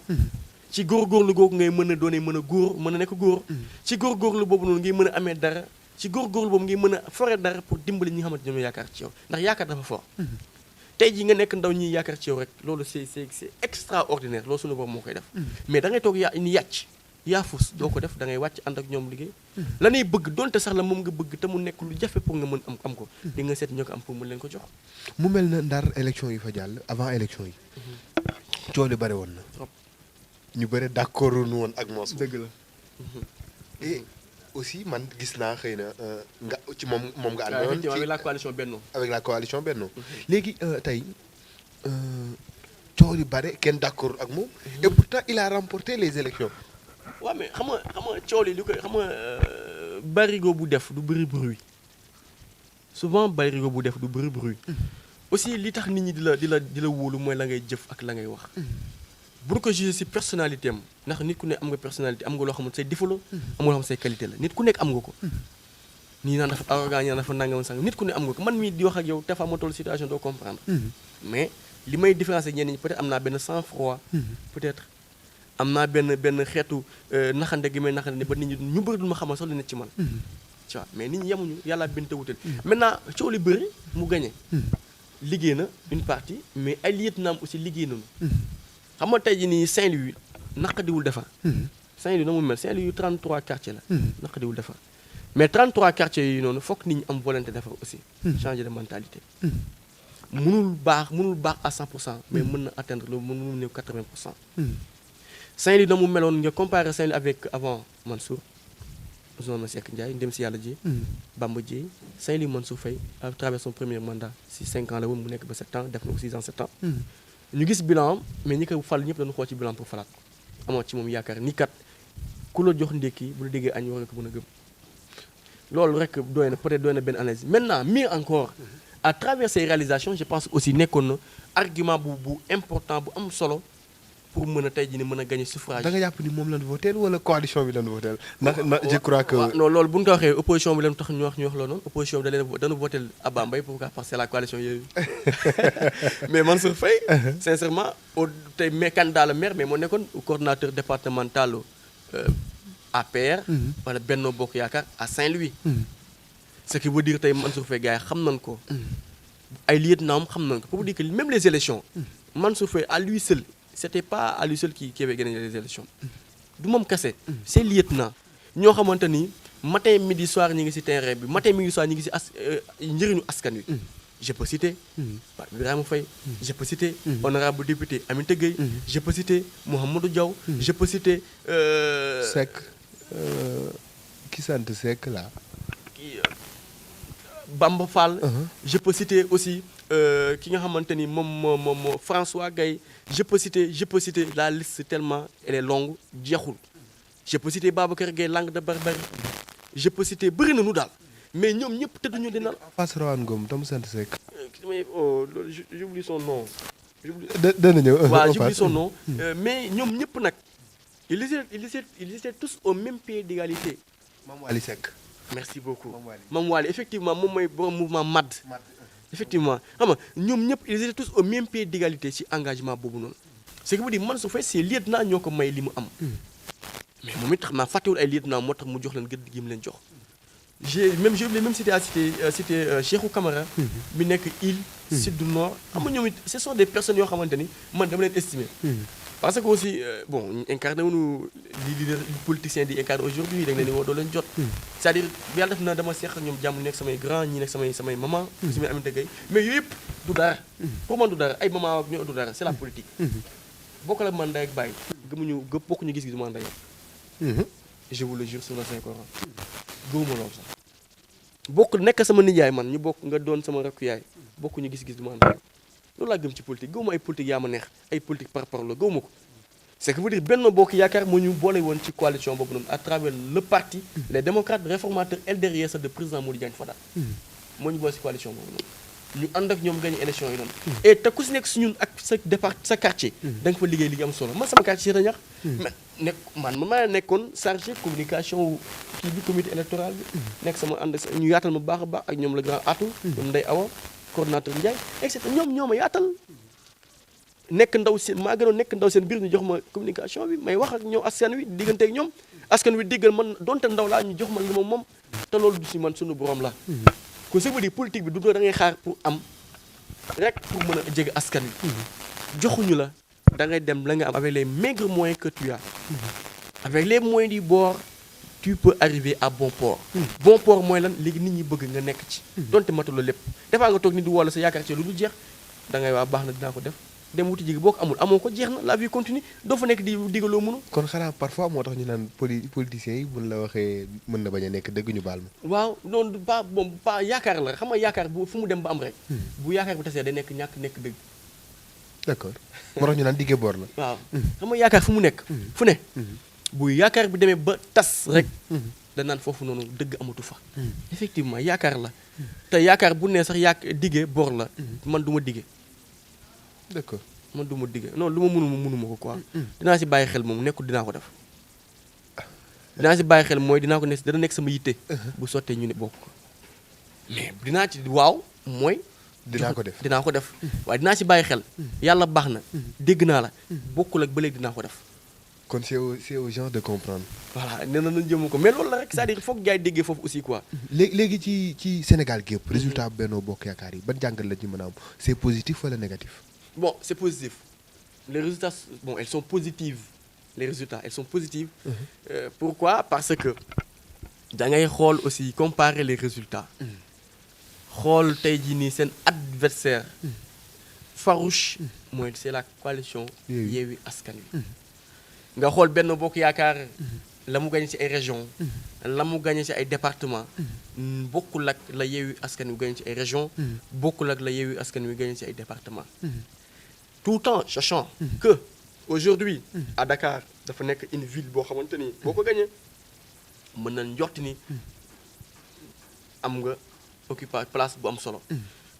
ci góorgóorlu googu ngay mën a doonee mën a góor mën a nekk góor. ci góorgóorlu boobu noonu ngay mën a amee dara ci góorgóorlu boobu ngay mën a fore dara pour dimbali ñi nga xamante ñoom yaakaar ci yow ndax yaakaar dafa fort. tey jii nga nekk ndaw ñi yaakaar ci yow rek loolu c'est extraordinaire loolu suñu borom moo koy def. mais da ngay toog ni yàcc yaa fus doo ko def da ngay wàcc ànd ak ñoom liggéey. la ñuy bëgg donte sax la moom nga bëgg te mu nekk lu jafe pour nga mën am ko. di nga seet ñoo ko am pour mën leen ko jox. mu mel na Ndar élection yi fa jàll avant élection yi. coow li bëri woon na. trop ñu bëri d'accord nu woon ak Mansour. dëgg la. et aussi man gis naa xëy na nga ci moom nga àndoon. effectivement avec la coalition Benno. avec la coalition Benno. léegi tey coow li bëri kenn d'accord ak moom. et pourtant il a remporté les élections. waaw mais xam nga coow li koy xam nga barigo bu def du bëri bruit souvent barigo bu def du bëri bruit. aussi li tax nit ñi di la wóolu mooy la ngay jëf ak la ngay wax. bu ñu ko jugé ci personnalité am ndax nit ku ne am nga personnalité am nga loo xamante say défaut la. am nga loo xam say qualité la nit ku nekk am nga ko. nii naan dafa arrogant ñaan dafa nangam sang nit ku ne am nga ko man mii di wax ak yow te fa ma toll situation doo comprendre. mais li may différencier ñenn ñi peut-être am naa benn sang-froid. peut-être am naa benn xeetu naxande gi may naxande ba nit ñi ñu bëri du ma xamal sax lu nekk ci man. tu vois mais nit ñi yemuñu yàlla bind te wutal. maintenant coow li bëri mu gagné. liggéey na une partie mais ay lieutenant aussi liggéey nañu. xam nga tey jii nii Saint-Louis naqadiwul defar. Saint-Louis na mu mel Saint-Louis 33 quartiers la. naqadiwul defar mais 33 quartiers yi noonu foog nit ñi am volonté defar aussi. changer de mentalité. mënul baax à 100% mais mën na atteindre loolu mënul néew 80%. Saint-Louis na mu meloon nga comparer Saint-Louis avec avant Mansour. Ousmane Seck Ndiaye ndem si yàlla ji. Bamba Dièye Saint-Louis Mansour Faye à travers son premier mandat si 5 ans la woon mu nekk ba 7 ans def na ko 6 ans 7 ans. ñu gis bilan am mais ñi ko fal ñëpp dañu xool ci bilan pour falaat amoon ci moom yaakaar ni kat ku la jox ndékki bu la déggee añ war nga ko mën a gëm loolu rek doy na peut-être doy na benn analyse maintenant mieux encore à travers ces réalisations je pense aussi nekkoon na argument bu important bu am solo pour mën a tey jii ni mën a gagner suffrage. da nga jàpp ni moom lañ voté wala coalition bi lañ voté ndax je crois que. non loolu bu ñu ko waxee opposition bi leen tax ñu wax loolu noonu opposition bi dañu voté Abba Mbaye pourquoi parce que c'est la coalition yooyu mais Mansour Faye sincèrement tey mais candidat la maire mais moo nekkoon coordonnateur départemental APR. wala Benno Bokk Yaakaar à Saint-Louis. ce qui veut dire tey Mansour Faye gars yi xam nañ ko. ay lieutenant xam nañ ko pour dire que même les élections Mansour Faye à lui seul. C'était pas à lui seul qui avait gagné les élections. Du moom kese. C'est lieutenant ñoo xamante ni matin midi soir ñi ngi ci terrain bi matin midi soir ñi ngi ci njëriñu askan wi. je peux citer Pape Ibrahima Faye. je peux citer honorable député Aminata Gueye. je peux citer Mouhamadou Diaw. je peux citer. Seck ki sant Seck là. Bamba Fall. je peux citer aussi. ki nga xamante ni moom François Gaye je peux citer la liste tellement elle est longue jeexul je peux citer Babacar Gueye Langue de Barbarie je peux citer bëri na nu daal mais ñoom ñëpp tëdduñu di nal. Fass Rawane Ngom tam sant Seck. j'oublie son nom. dana ñëw. waaw j'oublie son nom. mais ñoom ñëpp nag ils étaient tous au même pied d'égalité. Mame Waly Seck. merci beaucoup Mame Waly effectivement moom mooy borom mouvement MAD. effectivement xam nga ñoom ñëpp ils étaient tous au même pied d'égalité ci engagement boobu noonu ce qui veut dire Mansour Faye c'est lieutenant ñoo ko may li mu am mais moom it xam naa fàttewul ay lieutenant moo tax mu jox leen gëdd gi mu leen jox j'ai même cité Cheikhou Camara bi nekk Île Sud du Nord xam nga ñoom it ce sont des personnes yoo xamante ni man dama leen estimer parce que aussi bon ñu incarné wuñu li leader politicien di incarné aujourd'hui da nga leen di woo doo leen jot c'est-à-dire yàlla def na dama seq ak ñoom jàmm nekk samay grand ñi nekk samay maman su may Aminata Gueye mais yooyu yëpp du dara pour man du dara ay maman ak ñoo du dara c'est la politique bokk la man ndey ak bàyyi bokkuñu gis-gis man ndey je vous le jure sur le Saint Coran gëwuma loolu sax bokk nekk sama nijaay man ñu bokk nga doon sama rakku yaay bokk ñu gis-gis du ma ànd loolu laa gëm ci politique gëwuma ay politique yaa ma neex ay politique par rapport la gëwuma ko c'est que veut dire Benno Bokk Yaakaar moo ñu boole woon ci coalition boobu noonu à travers le parti les démocrates réformateurs LDR de président Modou Diagne Fada moo ñu boole ci coalition boobu noonu ñu ànd ak ñoom gagné élection yi noonu et te ku si nekk si ñun ak sa départ sa quartier da nga fa liggéey liggéey am solo man sama quartier Cité Ñax mais man maa nekkoon chargé communication kii bi comité électoral bi nekk sama ànd ñu yaatal ma baax a baax ak ñoom la grand Atou ñoom Ndeye Awa coordonnateur Ndiaye et cetera ñoom ma yaatal nekk ndaw seen maa gënoon nekk ndaw seen biir ñu jox ma communication bi may wax ak ñoom askan wi diggante ak ñoom askan wi diggal man donte ndaw laa ñu jox ma li ma moom te loolu du si man suñu borom la ko ça veut dire politique bi du da ngay xaar pour am rek pour mën a jege askan wi joxuñu la da ngay dem la nga am avec les maigres moyens que tu as avec les moyens du bord tu peux arriver à bon port bon port mooy lan léegi nit ñi bëgg nga nekk ci donte mataloo lépp defaa nga toog nit di wala sa yaakaar ci lu dul jeex da ngay waa baax na dinaa ko def dem wuti jigi boo ko amul amoo ko jeex na la vie continue doo fa nekk di digaloo mënu kon xanaa parfois moo tax ñu naan politiciens yi buñ la waxee mën na bañ a nekk dëgg ñu baal ma. waaw noonu ba bon ba yaakaar la xam nga yaakaar bu fu mu dem ba am rek bu yaakaar bi tasee day nekk ñàkk nekk dëgg d'accord moo tax ñu naan diggee boor la. waaw xam nga yaakaar fu mu nekk fu ne bu yaakaar bi demee ba tas rek da naan foofu noonu dëgg amatu fa effectivement yaakaar la te yaakaar bu ne sax diggee boor la man du ma diggee d'accord man du ma digge non lu ma mënuma ko quoi dinaa si bàyyi xel moom nekkul dinaa ko def dinaa si bàyyi xel mooy dinaa ko nekk dana nekk sama yitte bu sottee ñu ne bokk mais dinaa ci waaw mooy dinaa ko def waaye dinaa si bàyyi xel yàlla baax na dégg naa la bokkul ak ba léegi dinaa ko def kon c'est aux gens de comprendre. voilà nee na nañ jëm ko mais loolu la rek c'est-à-dire foog gaay déggee foofu aussi quoi léegi ci Sénégal gi yëpp résultat Benno Bokk Yaakaar yi ban jàngal la ñu mën a am c'est positif wala négatif. Bon, c'est positif. Les résultats, bon, elles sont positives. Les résultats, elles sont positives. Pourquoi? Parce que da ngay xool aussi comparer les résultats. xool tey jii nii seen adversaire farouche. mooy c'est la coalition. Yewwi Askan Wi. nga xool Benno Bokk Yaakaar la mu gagné ci ay régions. la mu gagné ci ay départements. bokkul ak la Yewwi Askan Wi gagné ci ay régions. bokkul ak la Yewwi Askan Wi gagné ci ay départements. tout en sachant que aujourd'hui à Dakar dafa nekk une ville boo xamante ni boo ko gagné mën na njort ni am nga occupé place bu am solo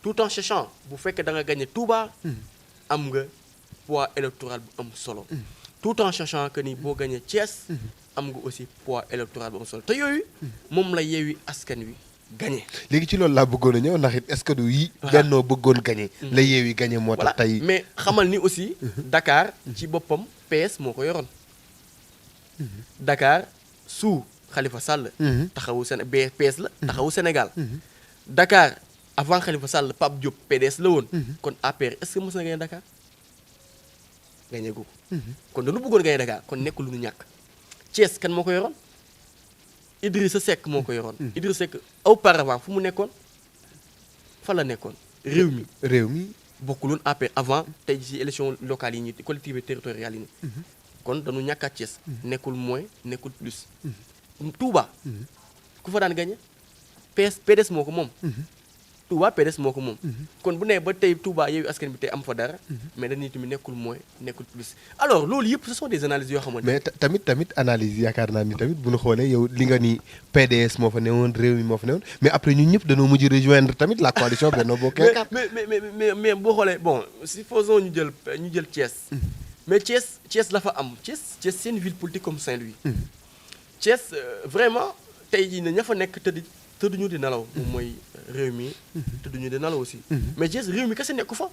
tout en sachant bu fekkee da nga gagné Touba am nga poids électoral bu am solo tout en sachant que ni boo gagné Thiès am nga aussi poids électoral bu am solo te yooyu moom la Yewwi Askan Wi gagné. léegi ci loolu laa bëggoon a ñëw ndax it est-ce que du yi. Benno bëggoon gagné. la Yewwi gagné moo tax tey. mais xamal ni aussi. Dakar ci boppam PS moo ko yoroon. Dakar sous Khalifa Sall. taxawu PS la. taxawu Sénégal. Dakar avant Khalifa Sall Pape Diop PDS la woon. kon APR est-ce que mos na gagné Dakar. gagné gu ko. kon dañu bëggoon gagné Dakar kon nekkul lu ñu ñàkk. Thiès kan moo ko yoroon. Idrissa Seck moo ko yoroon. Idrissa Seck auparavant fu mu nekkoon fa la nekkoon réew mi bokkuloon APR avant tey ci élection locale yi ñi collectivité territoriale yi ni kon dañu ñàkkaat Thiès nekkul moins nekkul plus Touba ku fa daan gagné PDS moo ko moom Touba PDS moo ko moom kon bu nee ba tey Touba Yewwi Askan Wi tey am fa dara mais dañuy tamit nekkul moins nekkul plus alors loolu yëpp ce sont des analyses yoo xamante mais tamit analyse yaakaar naa ni tamit bu ñu xoolee yow li nga ni PDS moo fa newoon réew mi moo fa newoon mais après ñun ñëpp dañoo mujj rejoindre tamit la coalition Benno Bokk Yaakaar mais boo xoolee bon supposons ñu jël Thiès mais Thiès la fa am Thiès c'est une ville politique comme Saint-Louis Thiès vraiment tey jii ne ña fa nekk tëdduñu di nelaw moom mooy réew mi tëdduñu di nelaw aussi mais Thiès réew mi kese nekku fa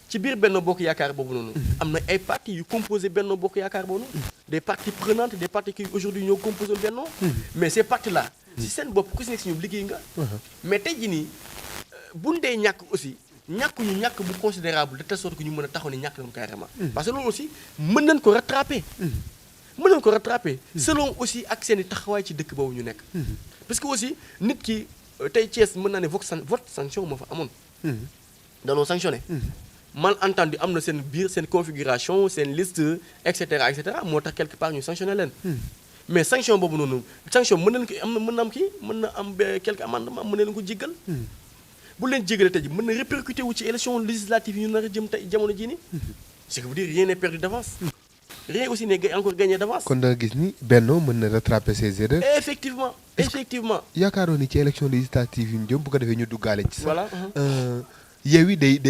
ci biir Benno Bokk Yaakaar boobu noonu am na ay partis yu composé Benno Bokk Yaakaar boobu noonu des partis prenantes des partis qui aujourd'hui ñoo composé Benno mais ces partis là si seen bopp ku si nekk si ñoom liggéey nga mais tey jii nii buñ dee ñàkk aussi ñàkk bu considérable de telle sorte que ñu mën a taxaw ne ñàkk nañu carrément parce que loolu aussi mën nañ ko rattraper selon aussi ak seen i taxawaay ci dëkk boobu ñu nekk parce que aussi nit ki tey Thiès mën naa ne vote sanction moo fa amoon danoo sanctionné malentendu am na seen biir seen configuration seen liste et cetera moo tax quelque part ñu sanctionné leen mais sanction boobu noonu sanction mën na leen ko mën na am kii mën na am quelque amendement mën na leen ko jéggal bu leen jéggalee tey ji mën na répercuté wu ci élection législative yi ñu nar a jëm tey jamono jii nii ce qui veut dire rien n'est perdu d'avance rien aussi n'est encore gagné d'avance. kon da nga gis ni Benno mën na rattraper ses erreurs. effectivement. yaakaaroon ni ci élection législative yi ñu jëm bu ko defee ñu duggaale ci sax. voilà. Yewwi day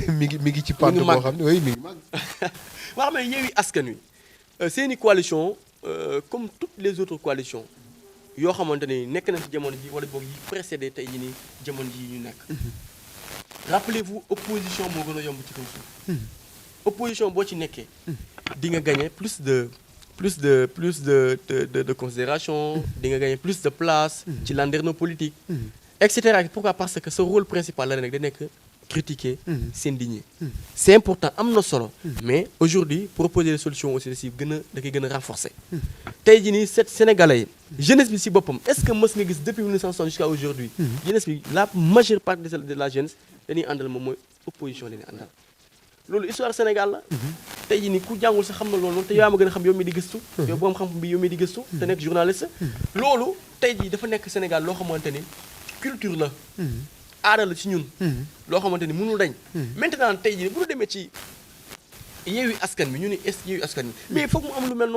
mi ngi ci pante boo xam ne oui mi ngi màgg. waaw mais Yewwi Askan Wi seeni coalition comme toutes les autres coalitions yoo xamante ne nekk na ci jamono ji wala boog yi précédé tey jii nii jamono ji ñu nekk. rappelez-vous opposition moo gën a yomb ci kaw suuf. opposition boo ci nekkee. di nga gagner plus de considération di nga gagner plus de place. ci landerneau politique. et cetera pourquoi parce que ce rôle principal la nekk da nekk critiquer s'indigner c'est important am na solo mais aujourd'hui proposer des solutions aussi da koy gën a renforcer tey jii nii Sénégalais yi jeunesse bi si boppam est-ce que mës nga gis depuis 1960 jusqu'à aujourd'hui jeunesse bi la majeure partie de la jeunesse dañuy àndal moom mooy opposition dañuy àndal loolu histoire Sénégal la tey jii nii ku jàngul sax xam na loolu te yaa ma gën a xam yow mi di gëstu yow boom xam bi yow mi di gëstu te nekk journaliste loolu tey jii dafa nekk Sénégal loo xamante ni culture la aada la ci ñun loo xamante ni mënul dañ maintenant tey jii bu ñu demee ci Yewwi Askan Wi ñu ni est Yewwi Askan Wi mais foog mu am lu mel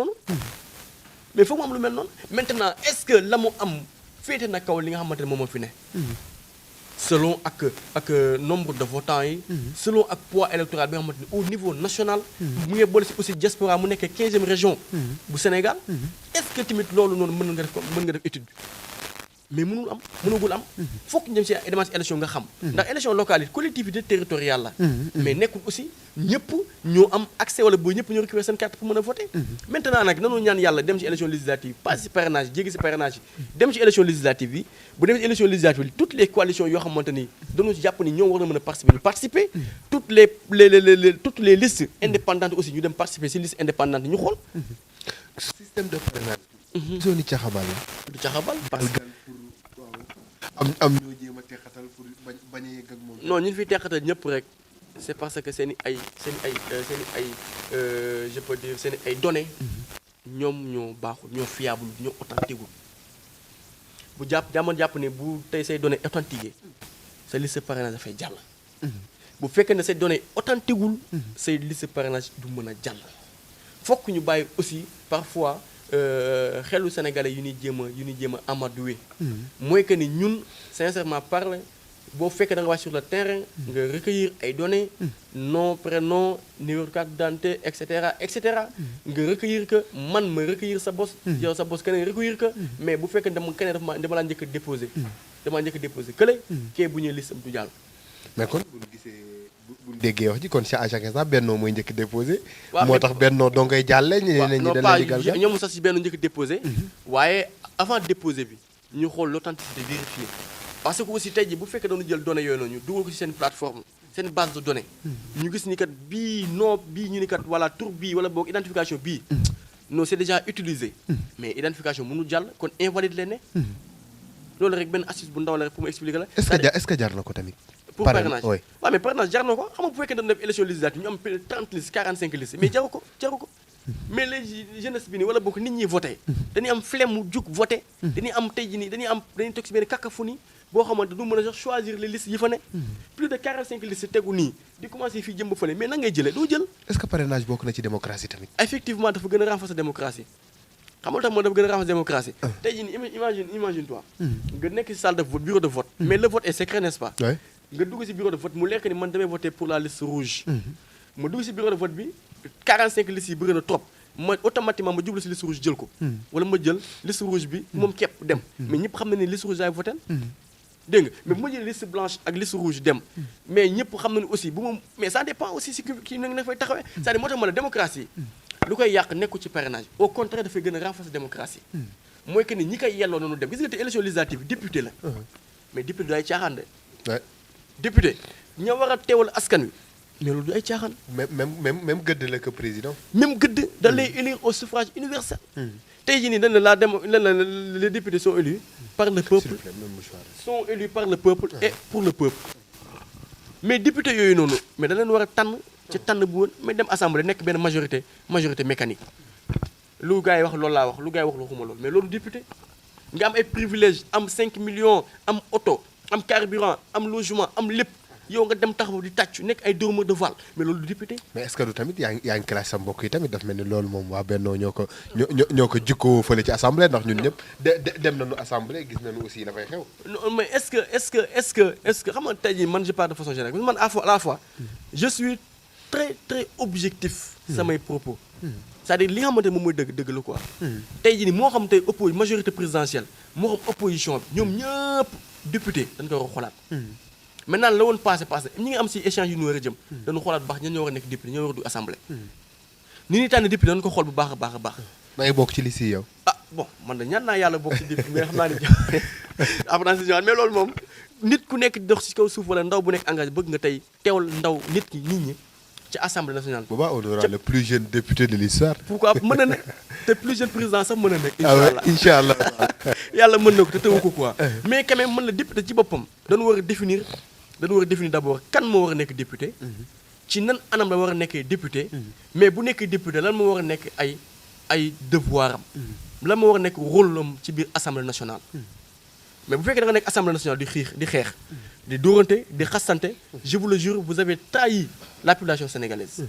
noonu maintenant est-ce que la mu am féete na kaw li nga xamante ne moom moo fi ne selon ak nombre de votants yi selon ak poids électoral bi nga xamante ni au niveau national mu ngi boole si aussi diaspora mu nekk 15e région bu Sénégal est-ce que tamit loolu noonu mën nga def étude mais mënugul am fokk ñu dem ci élection nga xam ndax élection locale yi collectivité territoriale la mais nekkul aussi ñëpp ñoo am accès wala boo ñëpp ñoo récupérer seen carte pour mën a voter maintenant nag nanu ñaan yàlla dem ci élection législative pas ci parrainage jéggi ci parrainage yi dem ci élection législative yi bu demee ci élection législative yi toutes les coalitions yoo xamante ni dañoo jàpp ni ñoo war a mën a participer toutes les listes indépendantes aussi ñu dem participer ci liste indépendante ñu xool système de parrainage zone caxabal la du caxabal parce que am ñoo jéem a teqatal pour bañ a yegg ak moom non ñu fi teqatal ñëpp rek c'est parce que seen i je peux dire seen i ay données ñoom ñoo baaxul ñoo fiable ñoo authentique bu jàpp ne bu tey say données authentiques sa liste parrainage dafay jàll bu fekkee ne say données authentiques say liste parrainage du mën a jàll fokk ñu bàyyi aussi parfois xelu sénégalais yu ñuy jéem a amadoué mooy que ni ñun sincèrement parler boo fekkee da nga wàcc sur le terrain nga recueillir ay données nom prénom numéro carte d'identité et cetera nga recueillir que man ma recueillir sa bos yow sa bos keneen recueillir que mais bu fekkee dama laa njëkk a déposé kële kee bu ñëwee liste am du jàll mais kon bu ñu gisee bu ñu déggee wax ji kon à chaque instant Benno mooy njëkk déposé moo tax Benno doo ngay jàlle ñeneen ñi dañ leen di ñoom sax si Benno njëkk déposé waaye avant déposé bi ñu xool l'authenticité vérifiée parce que aussi tey jii bu fekkee doonu jël données yooyu noonu ñu dugal ko ci seen plateforme seen base de données ñu gis ni kat bii ñu ni kat wala tur bii wala boog identification bii non c'est déjà utilisé mais identification mënul jàll kon invalide leen ne loolu rek benn astuce bu ndaw la rek pour mu expliquer la est-ce que jar na ko tamit pour parrainage waaw mais parrainage jar na ko xam nga bu fekkee dañu def élection législative ñu am 30 listes 45 listes mais jaru ko mais léegi jeunesse bi nii wala boog nit ñi voté dañuy am flemme mu jug voté dañuy am tey jii nii dañuy toog si benn cacophonie boo xamante du mën a sax choisir les listes yi fa ne plus de 45 listes tegu nii di commencer fii jëm ba fële mais nan ngay jëlee doo jël est-ce que parrainage bokk na ci démocratie tamit effectivement dafa gën a renforcer démocratie xam nga tax moo dafa gën a renforcer démocratie tey jii nii imagine toi nga nekk ci salle de vote bureau de vote mais le vote est secret n'est-ce pas nga dugg ci bureau de vote mu lekk ni man damay voter pour la liste rouge ma dugg ci bureau de vote bi 45 listes yi bëri na trop ma automatiquement ma jublu ci liste rouge jël ko wala ma jël liste rouge bi moom képp dem mais ñëpp xam na ne liste rouge laay voter dégg nga mais bu ma jëlee liste blanche ak liste rouge dem mais ñëpp xam na ne aussi bu ma mais ça dépend aussi si kii na fay taxawee c'est-à-dire moo tax ma la démocratie lu koy yàq nekku ci parrainage au contraire dafay gën a renforcer démocratie mooy que ni ñi koy yelloo noonu dem gis nga te élection législative député la mais député du ay caaxaan de député ña war a teewal askan wi mais loolu du ay caaxaan même gëdd la que président même gëdd da lay élire au suffrage universel tey jii nii dañ les députés sont élus par le peuple et pour le peuple mais député yooyu noonu mais da leen war a tànn ci tànn bu woon mais dem assemblée nekk benn majorité mécanique lu gars yi wax loolu laa wax lu gars yi wax waxuma loolu mais loolu député nga am ay privilèges am 5 millions am oto am carburant am logement am lépp yow nga dem taxaw di tàccu nekk ay dormeur de Val mais loolu du député. mais est-ce que du tamit yaa ngi clash sa mbokk yi tamit daf mel ni loolu moom waa Benno ñoo ko jikkoo fële ci assemblée ndax ñun ñëpp dem nañu assemblée gis nañu aussi dafay xew. non mais est-ce que xam nga tey jii man je parle de façon générale man à la fois je suis très très objectif. samay propos. c'est-à-dire li nga xamante ne moom mooy dëgg la quoi. tey jii nii moo xam tey majorité présidentielle moo xam opposition bi ñoom ñëpp député dañ ko war a xoolaat. maintenant la woon passé ñi ngi am si échange yu ñu war a jëm. dañu xoolaat bu baax ñan ñoo war a nekk député ñoo war a du assemblée. ni ñuy tànn député dañu ko xool bu baax a baax a baax. da ngay bokk ci liste yi yow. ah bon man de ñaan naa yàlla bokk ci député mais xam naa ne après mais loolu moom nit ku nekk dox si kaw suuf wala ndaw bu nekk engagé bëgg nga tey teewal ndaw nit ñi ci assemblée nationale. boobaa on aura le plus jeune député de l'histoire. pourquoi mën na nekk te plus jeune président sax mën na nekk. incha allah yàlla mën na ko te tëwu ko quoi. mais quand même mën la député ci boppam dañu war a définir d'abord kan moo war a nekk député. ci nan anam la war a nekkee député. mais bu nekkee député lan moo war a nekk ay devoir am. lan moo war a nekk rôle am ci biir assemblée nationale. mais bu fekkee da nga nekk assemblée nationale di xeex di dóorante di xasante je vous le jure vous avez trahi la population sénégalaise.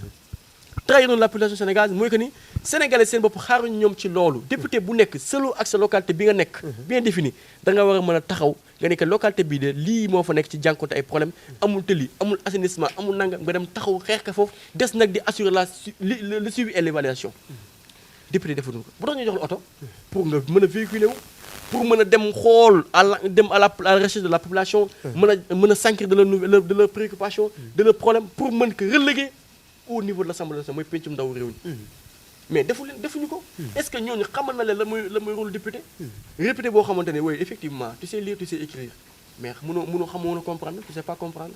trahir la population sénégalaise mooy que ni sénégalais seen bopp xaaruñu ñoom ci loolu député bu nekk selon ak sa localité bi nga nekk. bien défini da nga war a mën a taxaw nga nekk localité bii de lii moo fa nekk ci jànkonte ay problème amul tëli amul assainissement amul nangam nga dem taxaw xeex ka foofu des nag di assurer le suivi et l'évaluation. député defuñu ko bu tax ñu jox la oto pour nga mën a véhiculer wu pour mën a dem xool à la recherche de la population. mën a s'enquérir de leur préoccupation de leur problème pour mën ko reléguer au niveau de l'Assemblée nationale mooy pencum ndaw réew mi. mais defuñu ko. est-ce que ñooñu xamal na leen la mooy rôle député. député boo xamante ne oui effectivement tu sais lire tu sais écrire mais mënoo comprendre tu sais pas comprendre.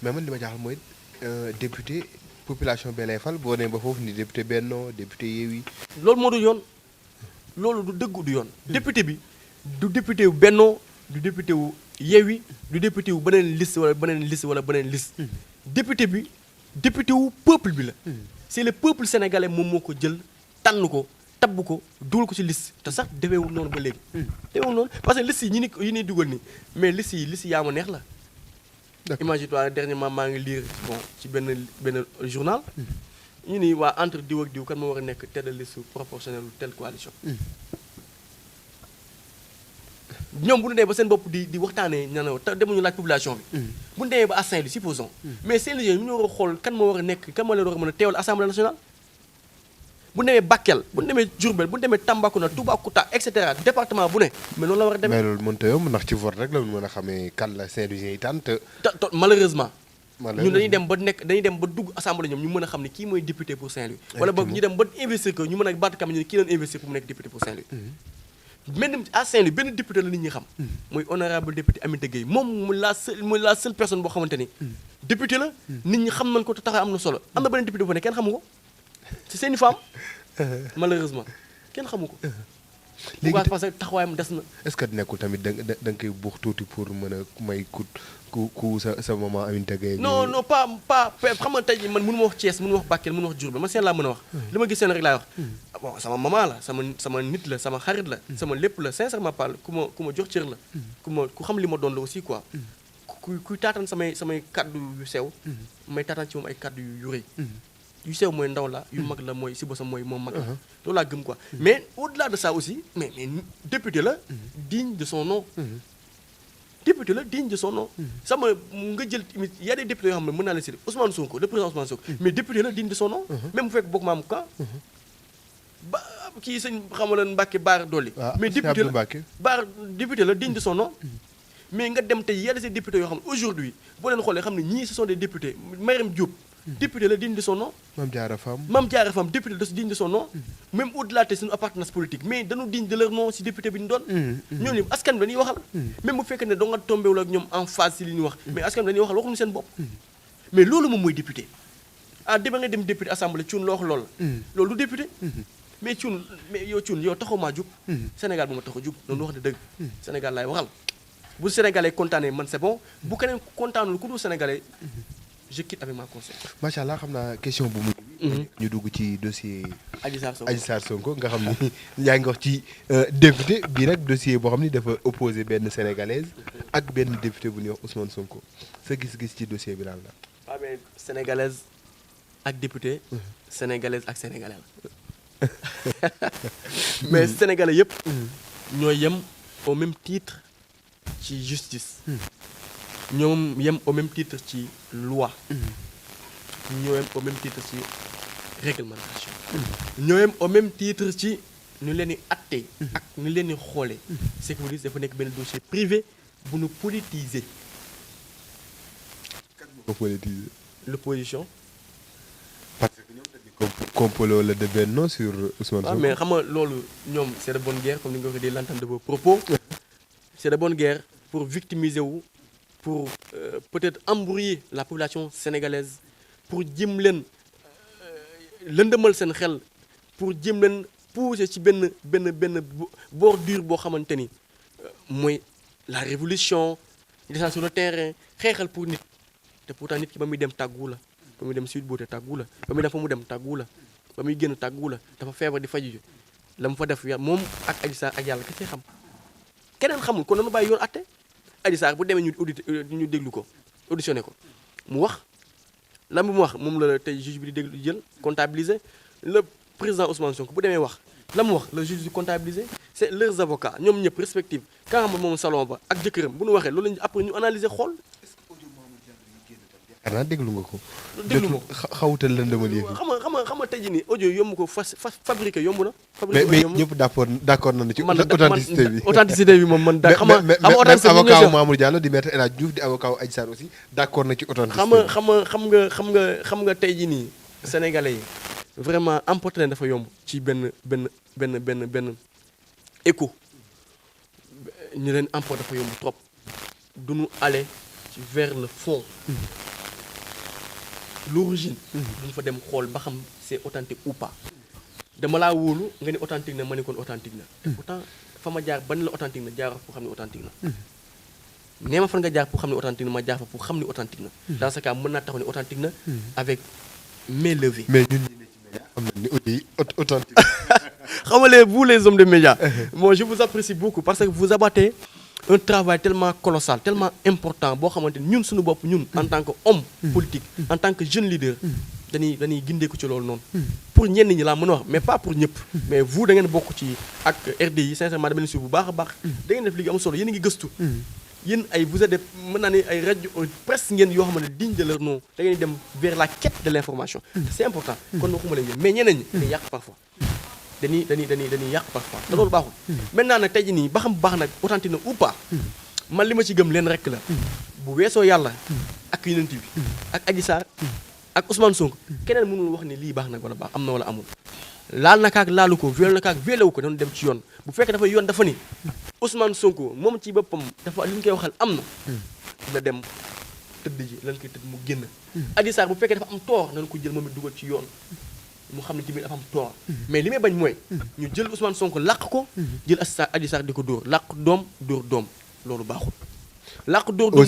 mais man li ma jaaxal mooy député population bee lay fal boo nee ba foofu ni député Benno député Yewwi. loolu moo du yoon loolu du dëgg du yoon. député bi du député wu Benno du député wu Yewwi du député wu beneen liste wala beneen liste. député bi député wu peuple bi la. c'est le peuple sénégalais moom moo ko jël tànn ko tabb ko dugal ko ci liste te sax defeewul noonu ba léegi. defeewul noonu parce que liste yi ñuy dugal nii mais liste yi yaa ma neex la. imagine-toi dernièrement maa ngi lire ci benn journal. ñu ni waa entre diw ak diw kan moo war a nekk tête de liste proportionnelle ou telle coalition. ñoom bu ñu demee ba seen bopp di waxtaanee ñanoo te demuñu laaj population bi. bu ñu demee ba à Saint-Louis supposons. mais Saint-Louis yooyu ñu war a xool kan moo war a nekk kan moo leen war a mën a teewal assemblée nationale. bu ñu demee Bakel bu ñu demee Diourbel bu ñu demee Tambacounda Toubacouta et cetera département bu ne mais loolu la war a demee. mais loolu mënut a yomb ndax ci vote rek la mën a xamee kan la Saint-Louis yi tànn te. malheureusement. ñun dañuy dem ba dugg assemblée ñoom ñu mën a xam ne kii mooy député pour Saint-Louis. wala boog ñu dem ba investir ko ñu mën a baat kam ñu ne kii leen investir pour mu nekk député pour Saint-Louis. même à Saint-Louis benn député la nit ñi xam. mooy honorable député Aminata Gueye moom mooy la seule personne boo xamante ni. député la nit ñi xam nañ ko te taxaw am na solo am na beneen député bu ne kenn xamu ko ci seeni femme malheureusement kenn xamu ko. léegi parce que taxawaayam des na. est-ce que nekkul tamit da nga koy buux tuuti pour mën a may ku sa maman Aminata Gueye. non pas xam nga tey jii man mënu ma wax Thiès mënu ma wax Bakel mënu ma wax Diourbel man seen laa mën a wax. li ma gis seen rek laay wax. bon sama maman la sama nit la sama xarit la. sama lépp la sincèrement parle ku ma jox cër la. ku xam li ma doon la aussi quoi. kuy taataan samay kaddu yu sew. may taataan ci moom ay kaddu yu rëy. yu sew mooy ndaw la yu mag la mooy si bosam mooy moom mag la loolu laa gëm quoi mais au-delà de ça aussi mais député la digne de son nom député la digne de son nom sama nga jël tamit y a des députés yoo xam ne mën naa la citer Ousmane Sonko le président Ousmane Sonko mais député la digne de son nom même bu fekk bokk maam ka ba kii sëñ xamalan Mbacke Baar Dolli mais député la Baar député la digne de son nom mais nga dem tey y a des députés yoo xam ne aujourd'hui boo leen xoolee xam ne ñii ce sont des députés Mariam Diop député la digne de son nom. Mame Diarra Fam député la digne de son nom. même au-delà de suñu appartenance politique mais dañu digne de leur nom si député bi ñu doon. ñooñu askan bi dañuy waxal. même bu fekkee ne doo nga tombéwul ak ñoom en phase si li ñuy wax. mais askan bi dañuy waxal waxuñu seen bopp. mais loolu moom mooy député. dama nga dem député assemblée cuun loo wax loolu la. loolu du député. mais cuun yow taxaw maa jug. Sénégal bu ma tax a jug loolu wax de dëgg. Sénégal laay waxal bu Sénégalais kontaanee man c'est bon bu keneen kontaanul ku dul Sénégalais. je quitte avec ma conscience. macha allah xam naa question bu mujj. ñu dugg ci dossier. Adji Sarr Sonko nga xam ni yaa ngi wax ci député bii rek dossier boo xam ni dafa opposé benn sénégalaise ak benn député bu ñuy wax Ousmane Sonko sa gis-gis ci dossier bi daal la. waaw mais sénégalaise ak député. sénégalaise ak sénégalais la. mais sénégalais yëpp. ñoo yem au même titre ci justice. ñoom yem au même titre ci loi. ñoo yem au même titre ci réglementation. ñoo yem au même titre ci ñu leen di atte ak ñu leen di xoolee. c'est que vous dites dafa nekk benn dossier privé bu nu politiser. kan moo ko politiser. l'opposition. parce que ñoom dañuy complot la de Benno sur Ousmane Sonko. mais xam nga loolu ñoom c'est de bonne guerre comme ni nga ko waxee di l'entame de vos propos. c'est de bonne guerre pour victimiser wu. pour peut-être embrouiller la population sénégalaise pour jëm leen lëndëmal seen xel pour jëm leen pousser ci benn bordure boo xamante ni mooy la révolution descendre sur le terrain xeexal pour nit te pourtant nit ki ba muy dem tàggu la ba muy dem Sweet Beauté tàggu la ba muy dem fa mu dem tàggu la ba muy génn tàggu la dafa feebar di faju la mu fa def moom ak Adji Sarr ak yàlla kese xam keneen xamul kon dañu bàyyi yoon atte Adji Sarr bu demee ñu audité ñu déglu ko auditionné ko mu wax lan bu mu wax moom la tey juge bi di déglu jël comptabiliser le président Ousmane Sonko bu demee wax la mu wax le juge di comptabiliser c'est leurs avocats ñoom ñëpp respectifs ka xam moom salon ba ak jëkkëram bu ñu waxee loolu lañu après ñu analyser xool. xanaa déglu nga ko. déglu ma ko xawutal lëndëmal yëf yi. xam nga tey jii nii audio yomb ko fabriqué yomb na. mais ñëpp d'accord nañu ci authenticité bi. authenticité bi moom man da xam nga authenticité bi avocat Mamour Diallo di maître El Hadj Diouf di avocat Adji Sarr aussi d'accord na ci authenticité bi. xam nga tey jii nii sénégalais yi vraiment emporté dafa yomb ci benn écho ñu leen emporté dafa yomb trop duñu aller vers le fond. L'origine duñ fa dem xool ba xam c'est authentique ou pas dama laa wóolu nga ni authentique na ma ne kon authentique na te pourtant fa ma jaar ban la authentique na jaar pour xam ne authentique na nee ma fan nga jaar pour xam ne authentique na ma jaar fa pour xam ne authentique na dans ce cas mën naa taxaw ne authentique na avec main levée. mais ñun ñi ne ci média xam na ni audio yi authentique. xamalee vous les hommes de médias moi je vous apprécie beaucoup parce que vous abattez un travail tellement colossal tellement important boo xamante ni ñun suñu bopp ñun en tant que homme politique en tant que jeune leader dañuy gindeeku ci loolu noonu pour ñenn ñi laa mën a wax mais pas pour ñëpp mais vous da ngeen bokk ci ak RDI sincèrement dama leen suivre bu baax a baax da ngeen def liggéey am solo yéen a ngi gëstu yéen ay vous êtes mën naa ne ay rajo presse ngeen yoo xamante ne digne de leur nom da ngeen dem vers la quête de l'information c'est important kon waxuma leen mais ñeneen ñi dañuy yàq parfois dañuy yàq parfois te loolu baaxul maintenant nag tey jii nii ba xam baax nag authentique na ou pas man li ma ci gëm leen rek la bu weesoo yàlla ak yonent bi ak Adji Sarr ak Ousmane Sonko keneen mënul wax ni lii baax nag wala baax am na wala amul laal na kaak laalu ko viol na kaak violé wu ko doon dem ci yoon bu fekkee dafa yoon dafa ni Ousmane Sonko moom ci boppam dafa li ñu koy waxal am na dem tëdd ji lan koy tëdd mu génn Adji Sarr bu fekkee dafa am tort nañ ko jël moom it dugal ci yoon mu xam ne tamit dafa am tort mais li may bañ mooy ñu jël Ousmane Sonko làq ko jël Adji Sarr di ko dóor làq doom dóor doom loolu baaxul làq dóor doom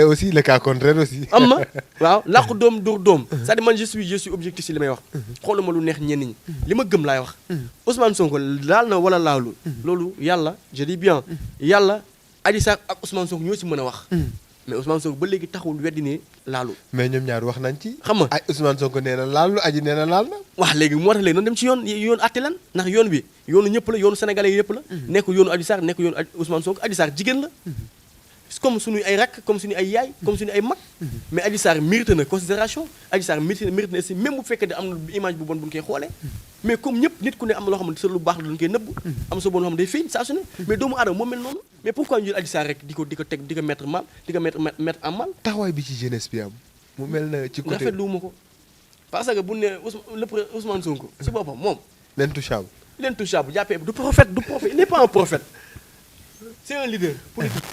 aussi le cas contraire aussi am na waaw làq doom dóor doom c'est-à-dire man je suis objectif si li may wax xooluma lu neex ñenn ñi li ma gëm laay wax Ousmane Sonko laal na wala laalul loolu yàlla je dis bien yàlla Adji Sarr ak Ousmane Sonko ñoo si mën a wax mais Ousmane Sonko ba léegi taxul weddi ne laalu mais ñoom ñaar wax nañ ci xam nga ay Ousmane Sonko nee na laalu Adji nee na laal na wax léegi moo tax léegi noonu dem ci yoon àtte lan ndax yoon bi yoonu ñëpp la yoonu sénégalais yi yëpp la nekkul yoonu Adji Sarr nekkul yoonu Ousmane Sonko Adji Sarr jigéen la comme suñuy ay rakk comme suñu ay yaay comme suñu ay mag mais Adji Sarr mérite na considération Adji Sarr mérite na aussi même bu fekkee ne am na image bu bon bu ñu koy xoolee mais comme ñëpp nit ku ne am na loo xam ne sa lu baax la ñu koy nëbb am sa bon loo xam ne day feeñ saa su ne mais doomu aadama moo mel noonu mais pourquoi ñu jël Adji Sarr rek di ko teg di ko mettre mal di ko mettre en mal taxawaay bi ci jeunesse bi am mu mel na ci côté rafetlu ma ko parce que bu ne Ousmane Sonko si boppam moom l'intouchable jàppee du prophète il n'est pas un prophète c'est un leader politique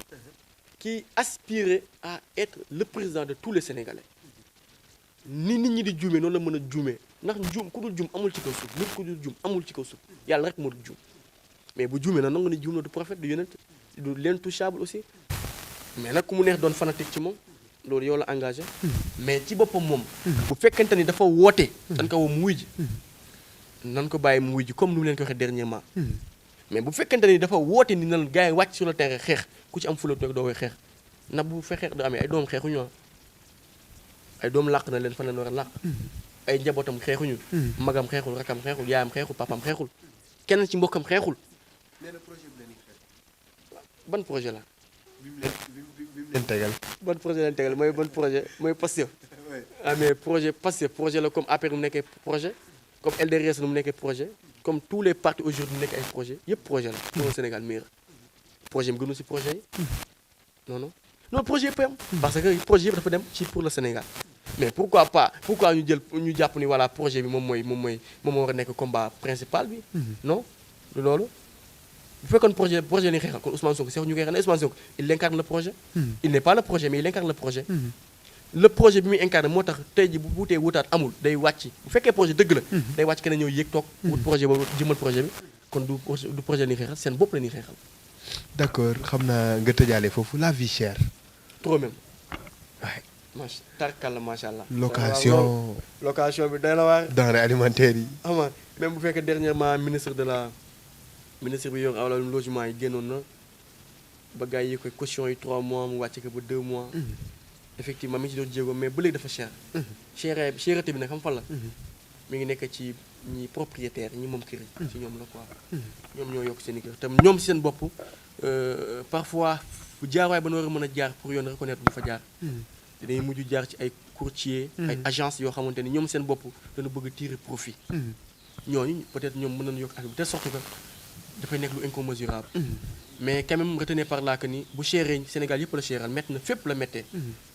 qui aspirait à être le président de tous les Sénégalais ni nit ñi di juumee noonu la mën a juumee ndax juum ku dul juum amul ci kaw suuf nit ku dul juum amul ci kaw suuf yàlla rek moo dul juum mais bu juumee nag nangu ne juum na du prophète du yonent du l'intouchable aussi mais nag ku mu neex doon fanatique ci moom loolu yow la engagé mais ci boppam moom bu fekkente ni dafa woote dañ ko woo mu wuy ji nan ko bàyyi mu wuy ji comme nu mu leen ko waxee dernièrement mais bu fekkente ni dafa woote ni nan gars yi wàcc sur le terrain xeex ku ci am fula rek doo koy xeex ndax bu fe xeex du amee ay doom xeexuñu ay doom làq na leen fan leen war a làq ay njabootam xeexuñu magam xeexul rakam xeexul yaayam xeexul papam xeexul kenn ci mbokkam xeexul ban projet la leen tegal ban projet leen tegal mooy ban projet mooy Pastef ah mais projet Pastef projet la comme APR nu mu nekkee projet comme LDRS nu mu nekkee projet comme tous les partis aujourd'hui nekk ay projet yëpp projet la pour le Sénégal meilleur projet mi gënu si projet yi non projet yëpp am parce que projet yëpp dafa dem ci pour le Sénégal mais pourquoi ñu jàpp ni voilà projet bi moom moo war a nekk combat principal bi non du loolu bu fekkoon projet ni xeexal kon Ousmane Sonko ñu koy xeexal Ousmane Sonko il incarne le projet il n'est pas le projet mais il incarne le projet le projet bi muy incarné moo tax tey ji bu wutee wutaat amul day wàcc bu fekkee projet dëgg la day wàcc kenn ñëw yéeg toog wut projet boobu jëmal projet bi kon du projet ni xeexal seen bopp la ni xeexal d'accord xam naa nga tëjaale foofu la vie chère trop même waay tarkal la macha allah location bi day la waar denrées alimentaires yi ama même bu fekkee dernièrement ministre bi yor wàllum logement yi génnoon na ba gars yi koy caution yi 3 mois mu wàcce ko ba 2 mois effectivement mi ngi ci doon jéego mais ba léegi dafa cherté bi nag xam fan la mi ngi nekk ci ñi propriétaire ñi moom kër yi ci ñoom la quoi ñoom ñoo yokk seen i kër te ñoom si seen bopp parfois jaarwaay ba na war a mën a jaar pour yoon reconnaître du fa jaar dañuy mujj jaar ci ay courtier ay agence yoo xamante ni ñoom seen bopp dañu bëgg tirer profit ñooñu peut-être ñoom mën nañu yokk affaire bi de sorte que dafay nekk lu incommensurable mais quand même retenez par là que ni bu chéré Sénégal yëpp la chéral métti na fépp la méttee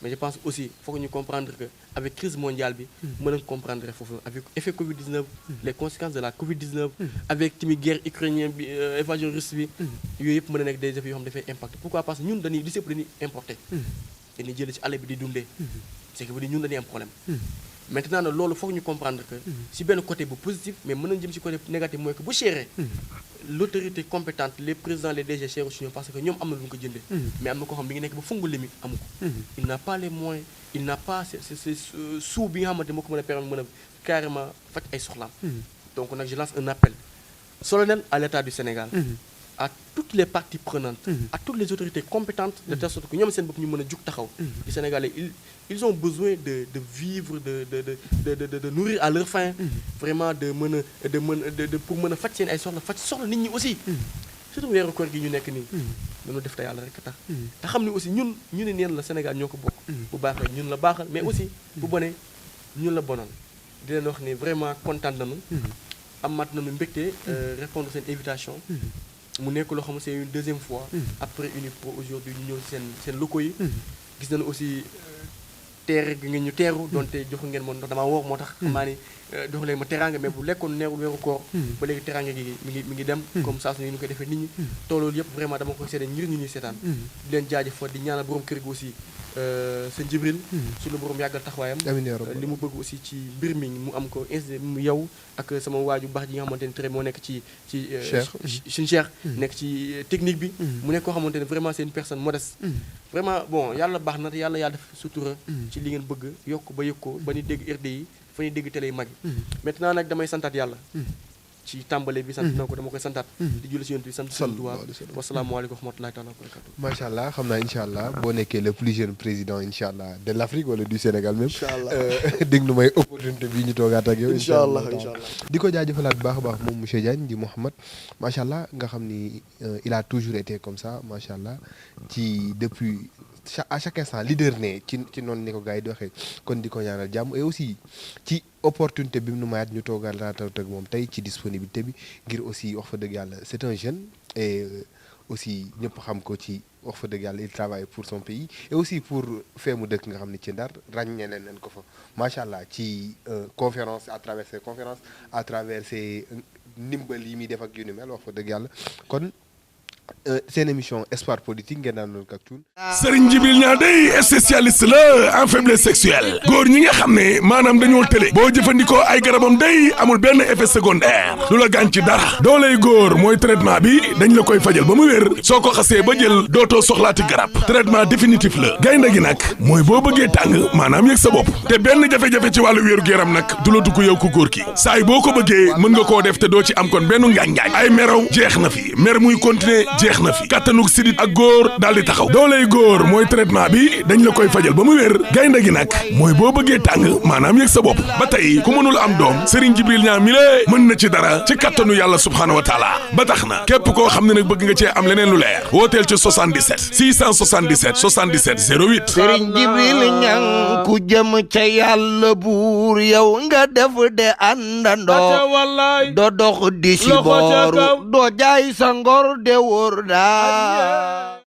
mais je pense aussi faut ñu comprendre que avec crise mondiale bi mën nañu comprendre foofu avec effet Covid-19 les conséquences de la Covid-19 avec tamit guerre ukrainienne bi invasion russe bi yooyu yëpp mën na nekk des effets yoo xam dafay impacté pourquoi parce que ñun dañuy li sëpp dañuy importé dañuy jëlee ci àll bi di dundee c'est que ñun dañuy am problème maintenant nag loolu foog ñu comprendre que si benn côté bu positif mais mën nañu jëm si côté négatif mooy que bu chéré l'autorité compétente les présidents les DG chéré si ñoom parce que ñoom am na lu ñu ko jëndee mais am na koo xam bi ngi nekk ba fungu limite amu ko il n'a pas les moyens il n'a pas sous bi nga xamante moo ko mën a permettre mën a carrément faj ay soxlaam donc nag je lance un appel solennel à l'État du Sénégal à toutes les parties prenantes à toutes les autorités compétentes de telle sorte que ñoom seen bopp ñu mën a jug taxaw les Sénégalais ils ont besoin de vivre de nourrir à leur faim vraiment pour mën a faj seen ay soxla nit ñi aussi surtout weeru koor gi ñu nekk nii dañu def te yàlla rek tax te xam ni aussi ñu ne neen la Sénégal ñoo ko bokk bu baaxee ñun la baaxal mais aussi bu bonee ñun la bonal di leen wax ni vraiment kontaan nañu amaat nañu mbégte répondre seen invitation mu nekk loo xam ne c'est une deuxième fois après Unipro aujourd'hui ñu ñëw seen locaux yi gis nañu aussi teere gi ngeen ñu teeru donte joxu ngeen moom ndax damaa woor moo tax xam naa ni jox leen ma teraanga mais bu lekkoon neeru weeru koor ba léegi teraanga gi mi ngi dem comme saa su ne ñu koy defee nit ñi te loolu yëpp vraiment dama koy seede ngir ñu ñuy seetaan di leen jaajëfal di ñaanal borom kër gi aussi sëñ Jibril suñu borom yàggal taxawaayam li mu bëgg aussi ci mbir mi mu am ko mu yow ak sama waaju baax ji nga xamante ne très moo nekk ci suñu Cheikh nekk ci technique bi mu nekk koo xamante ne vraiment c'est une personne modeste vraiment bon yàlla baax na yàlla def sutura ci li ngeen bëgg yokk ba yëg ko ba ñu dégg RD yi fa ñuy dégg télé yi mag yi maintenant nag damay santaat yàlla ci tàmbale bi sant na ko dama koy santaat di julli si yonent bi sant Sëñ Tuubaa wasalaamaaleykum wa rahmatulahi taala wa barakatu macha allah xam naa incha allah boo nekkee le plus jeune président incha allah de l'Afrique wala du Sénégal même dégg nu may opportunité bi ñu toogaat ak yow incha allah di ko jaajëfalaat bu baax a baax moom monsieur Diagne di Mouhamed macha allah nga xam ni il a toujours été comme ça macha allah ci depuis à chaque instant leader ne ci noonu ni ko gars yi di waxee kon di ko ñaanal jàmm et aussi ci opportunité bi mu nu mayaat ñu toogal raataw teg moom tey ci disponibilité bi ngir aussi wax fa dëgg yàlla c'est un jeune et aussi ñëpp xam ko ci wax fa dëgg yàlla il travaille pour son pays et aussi pour fee mu dëkk nga xam ne ci Ndar ràññee leen ko fa macha allah ci conférence à travers ses conférences à travers ses ndimbal yi muy def ak yu ni mel wax fa dëgg yàlla kon seen émission Espoir politique ngeen daan doon ak Thioune. Serigne Djibril Niang day spécialiste la en faiblesse sexuelle góor ñi nga xam ne maanaam dañoo tële boo jëfandikoo ay garabam day amul benn effet secondaire du la gaañ ci dara dooley góor mooy traitement bi dañ la koy fajal ba mu wér soo ko xasee ba jël dootoo soxlaati garab traitement définitif la gaynde gi nag mooy boo bëggee tàng maanaam yëg sa bopp te benn jafe-jafe ci wàllu wéeru yaram nag du la dugg yow ku góor ki saay boo ko bëggee mën nga koo def te doo ci am kon benn ngaañ-ngaañ ay meraw jeex na fi mer muy continuer jeex na fi kattanug sidit ak góor daal di taxaw dooley góor mooy traitement bi dañ la koy fajal ba mu wér gaynde gi nag mooy boo bëggee tàng maanaam yëg sa bopp ba tey ku mënul am doom Serigne Djibril Niang mi lée mën na ci dara ci kattanu yàlla subhaanahu wa taala ba tax na képp koo xam ne nag bëgg nga cee am leneen lu leer wooteel ci 77 677 77 08 Serigne Djibril Niang ku jëm ca yàlla buur yow nga def de àndandoo doo dox di si booru doo jaay sa ngor de wóor daa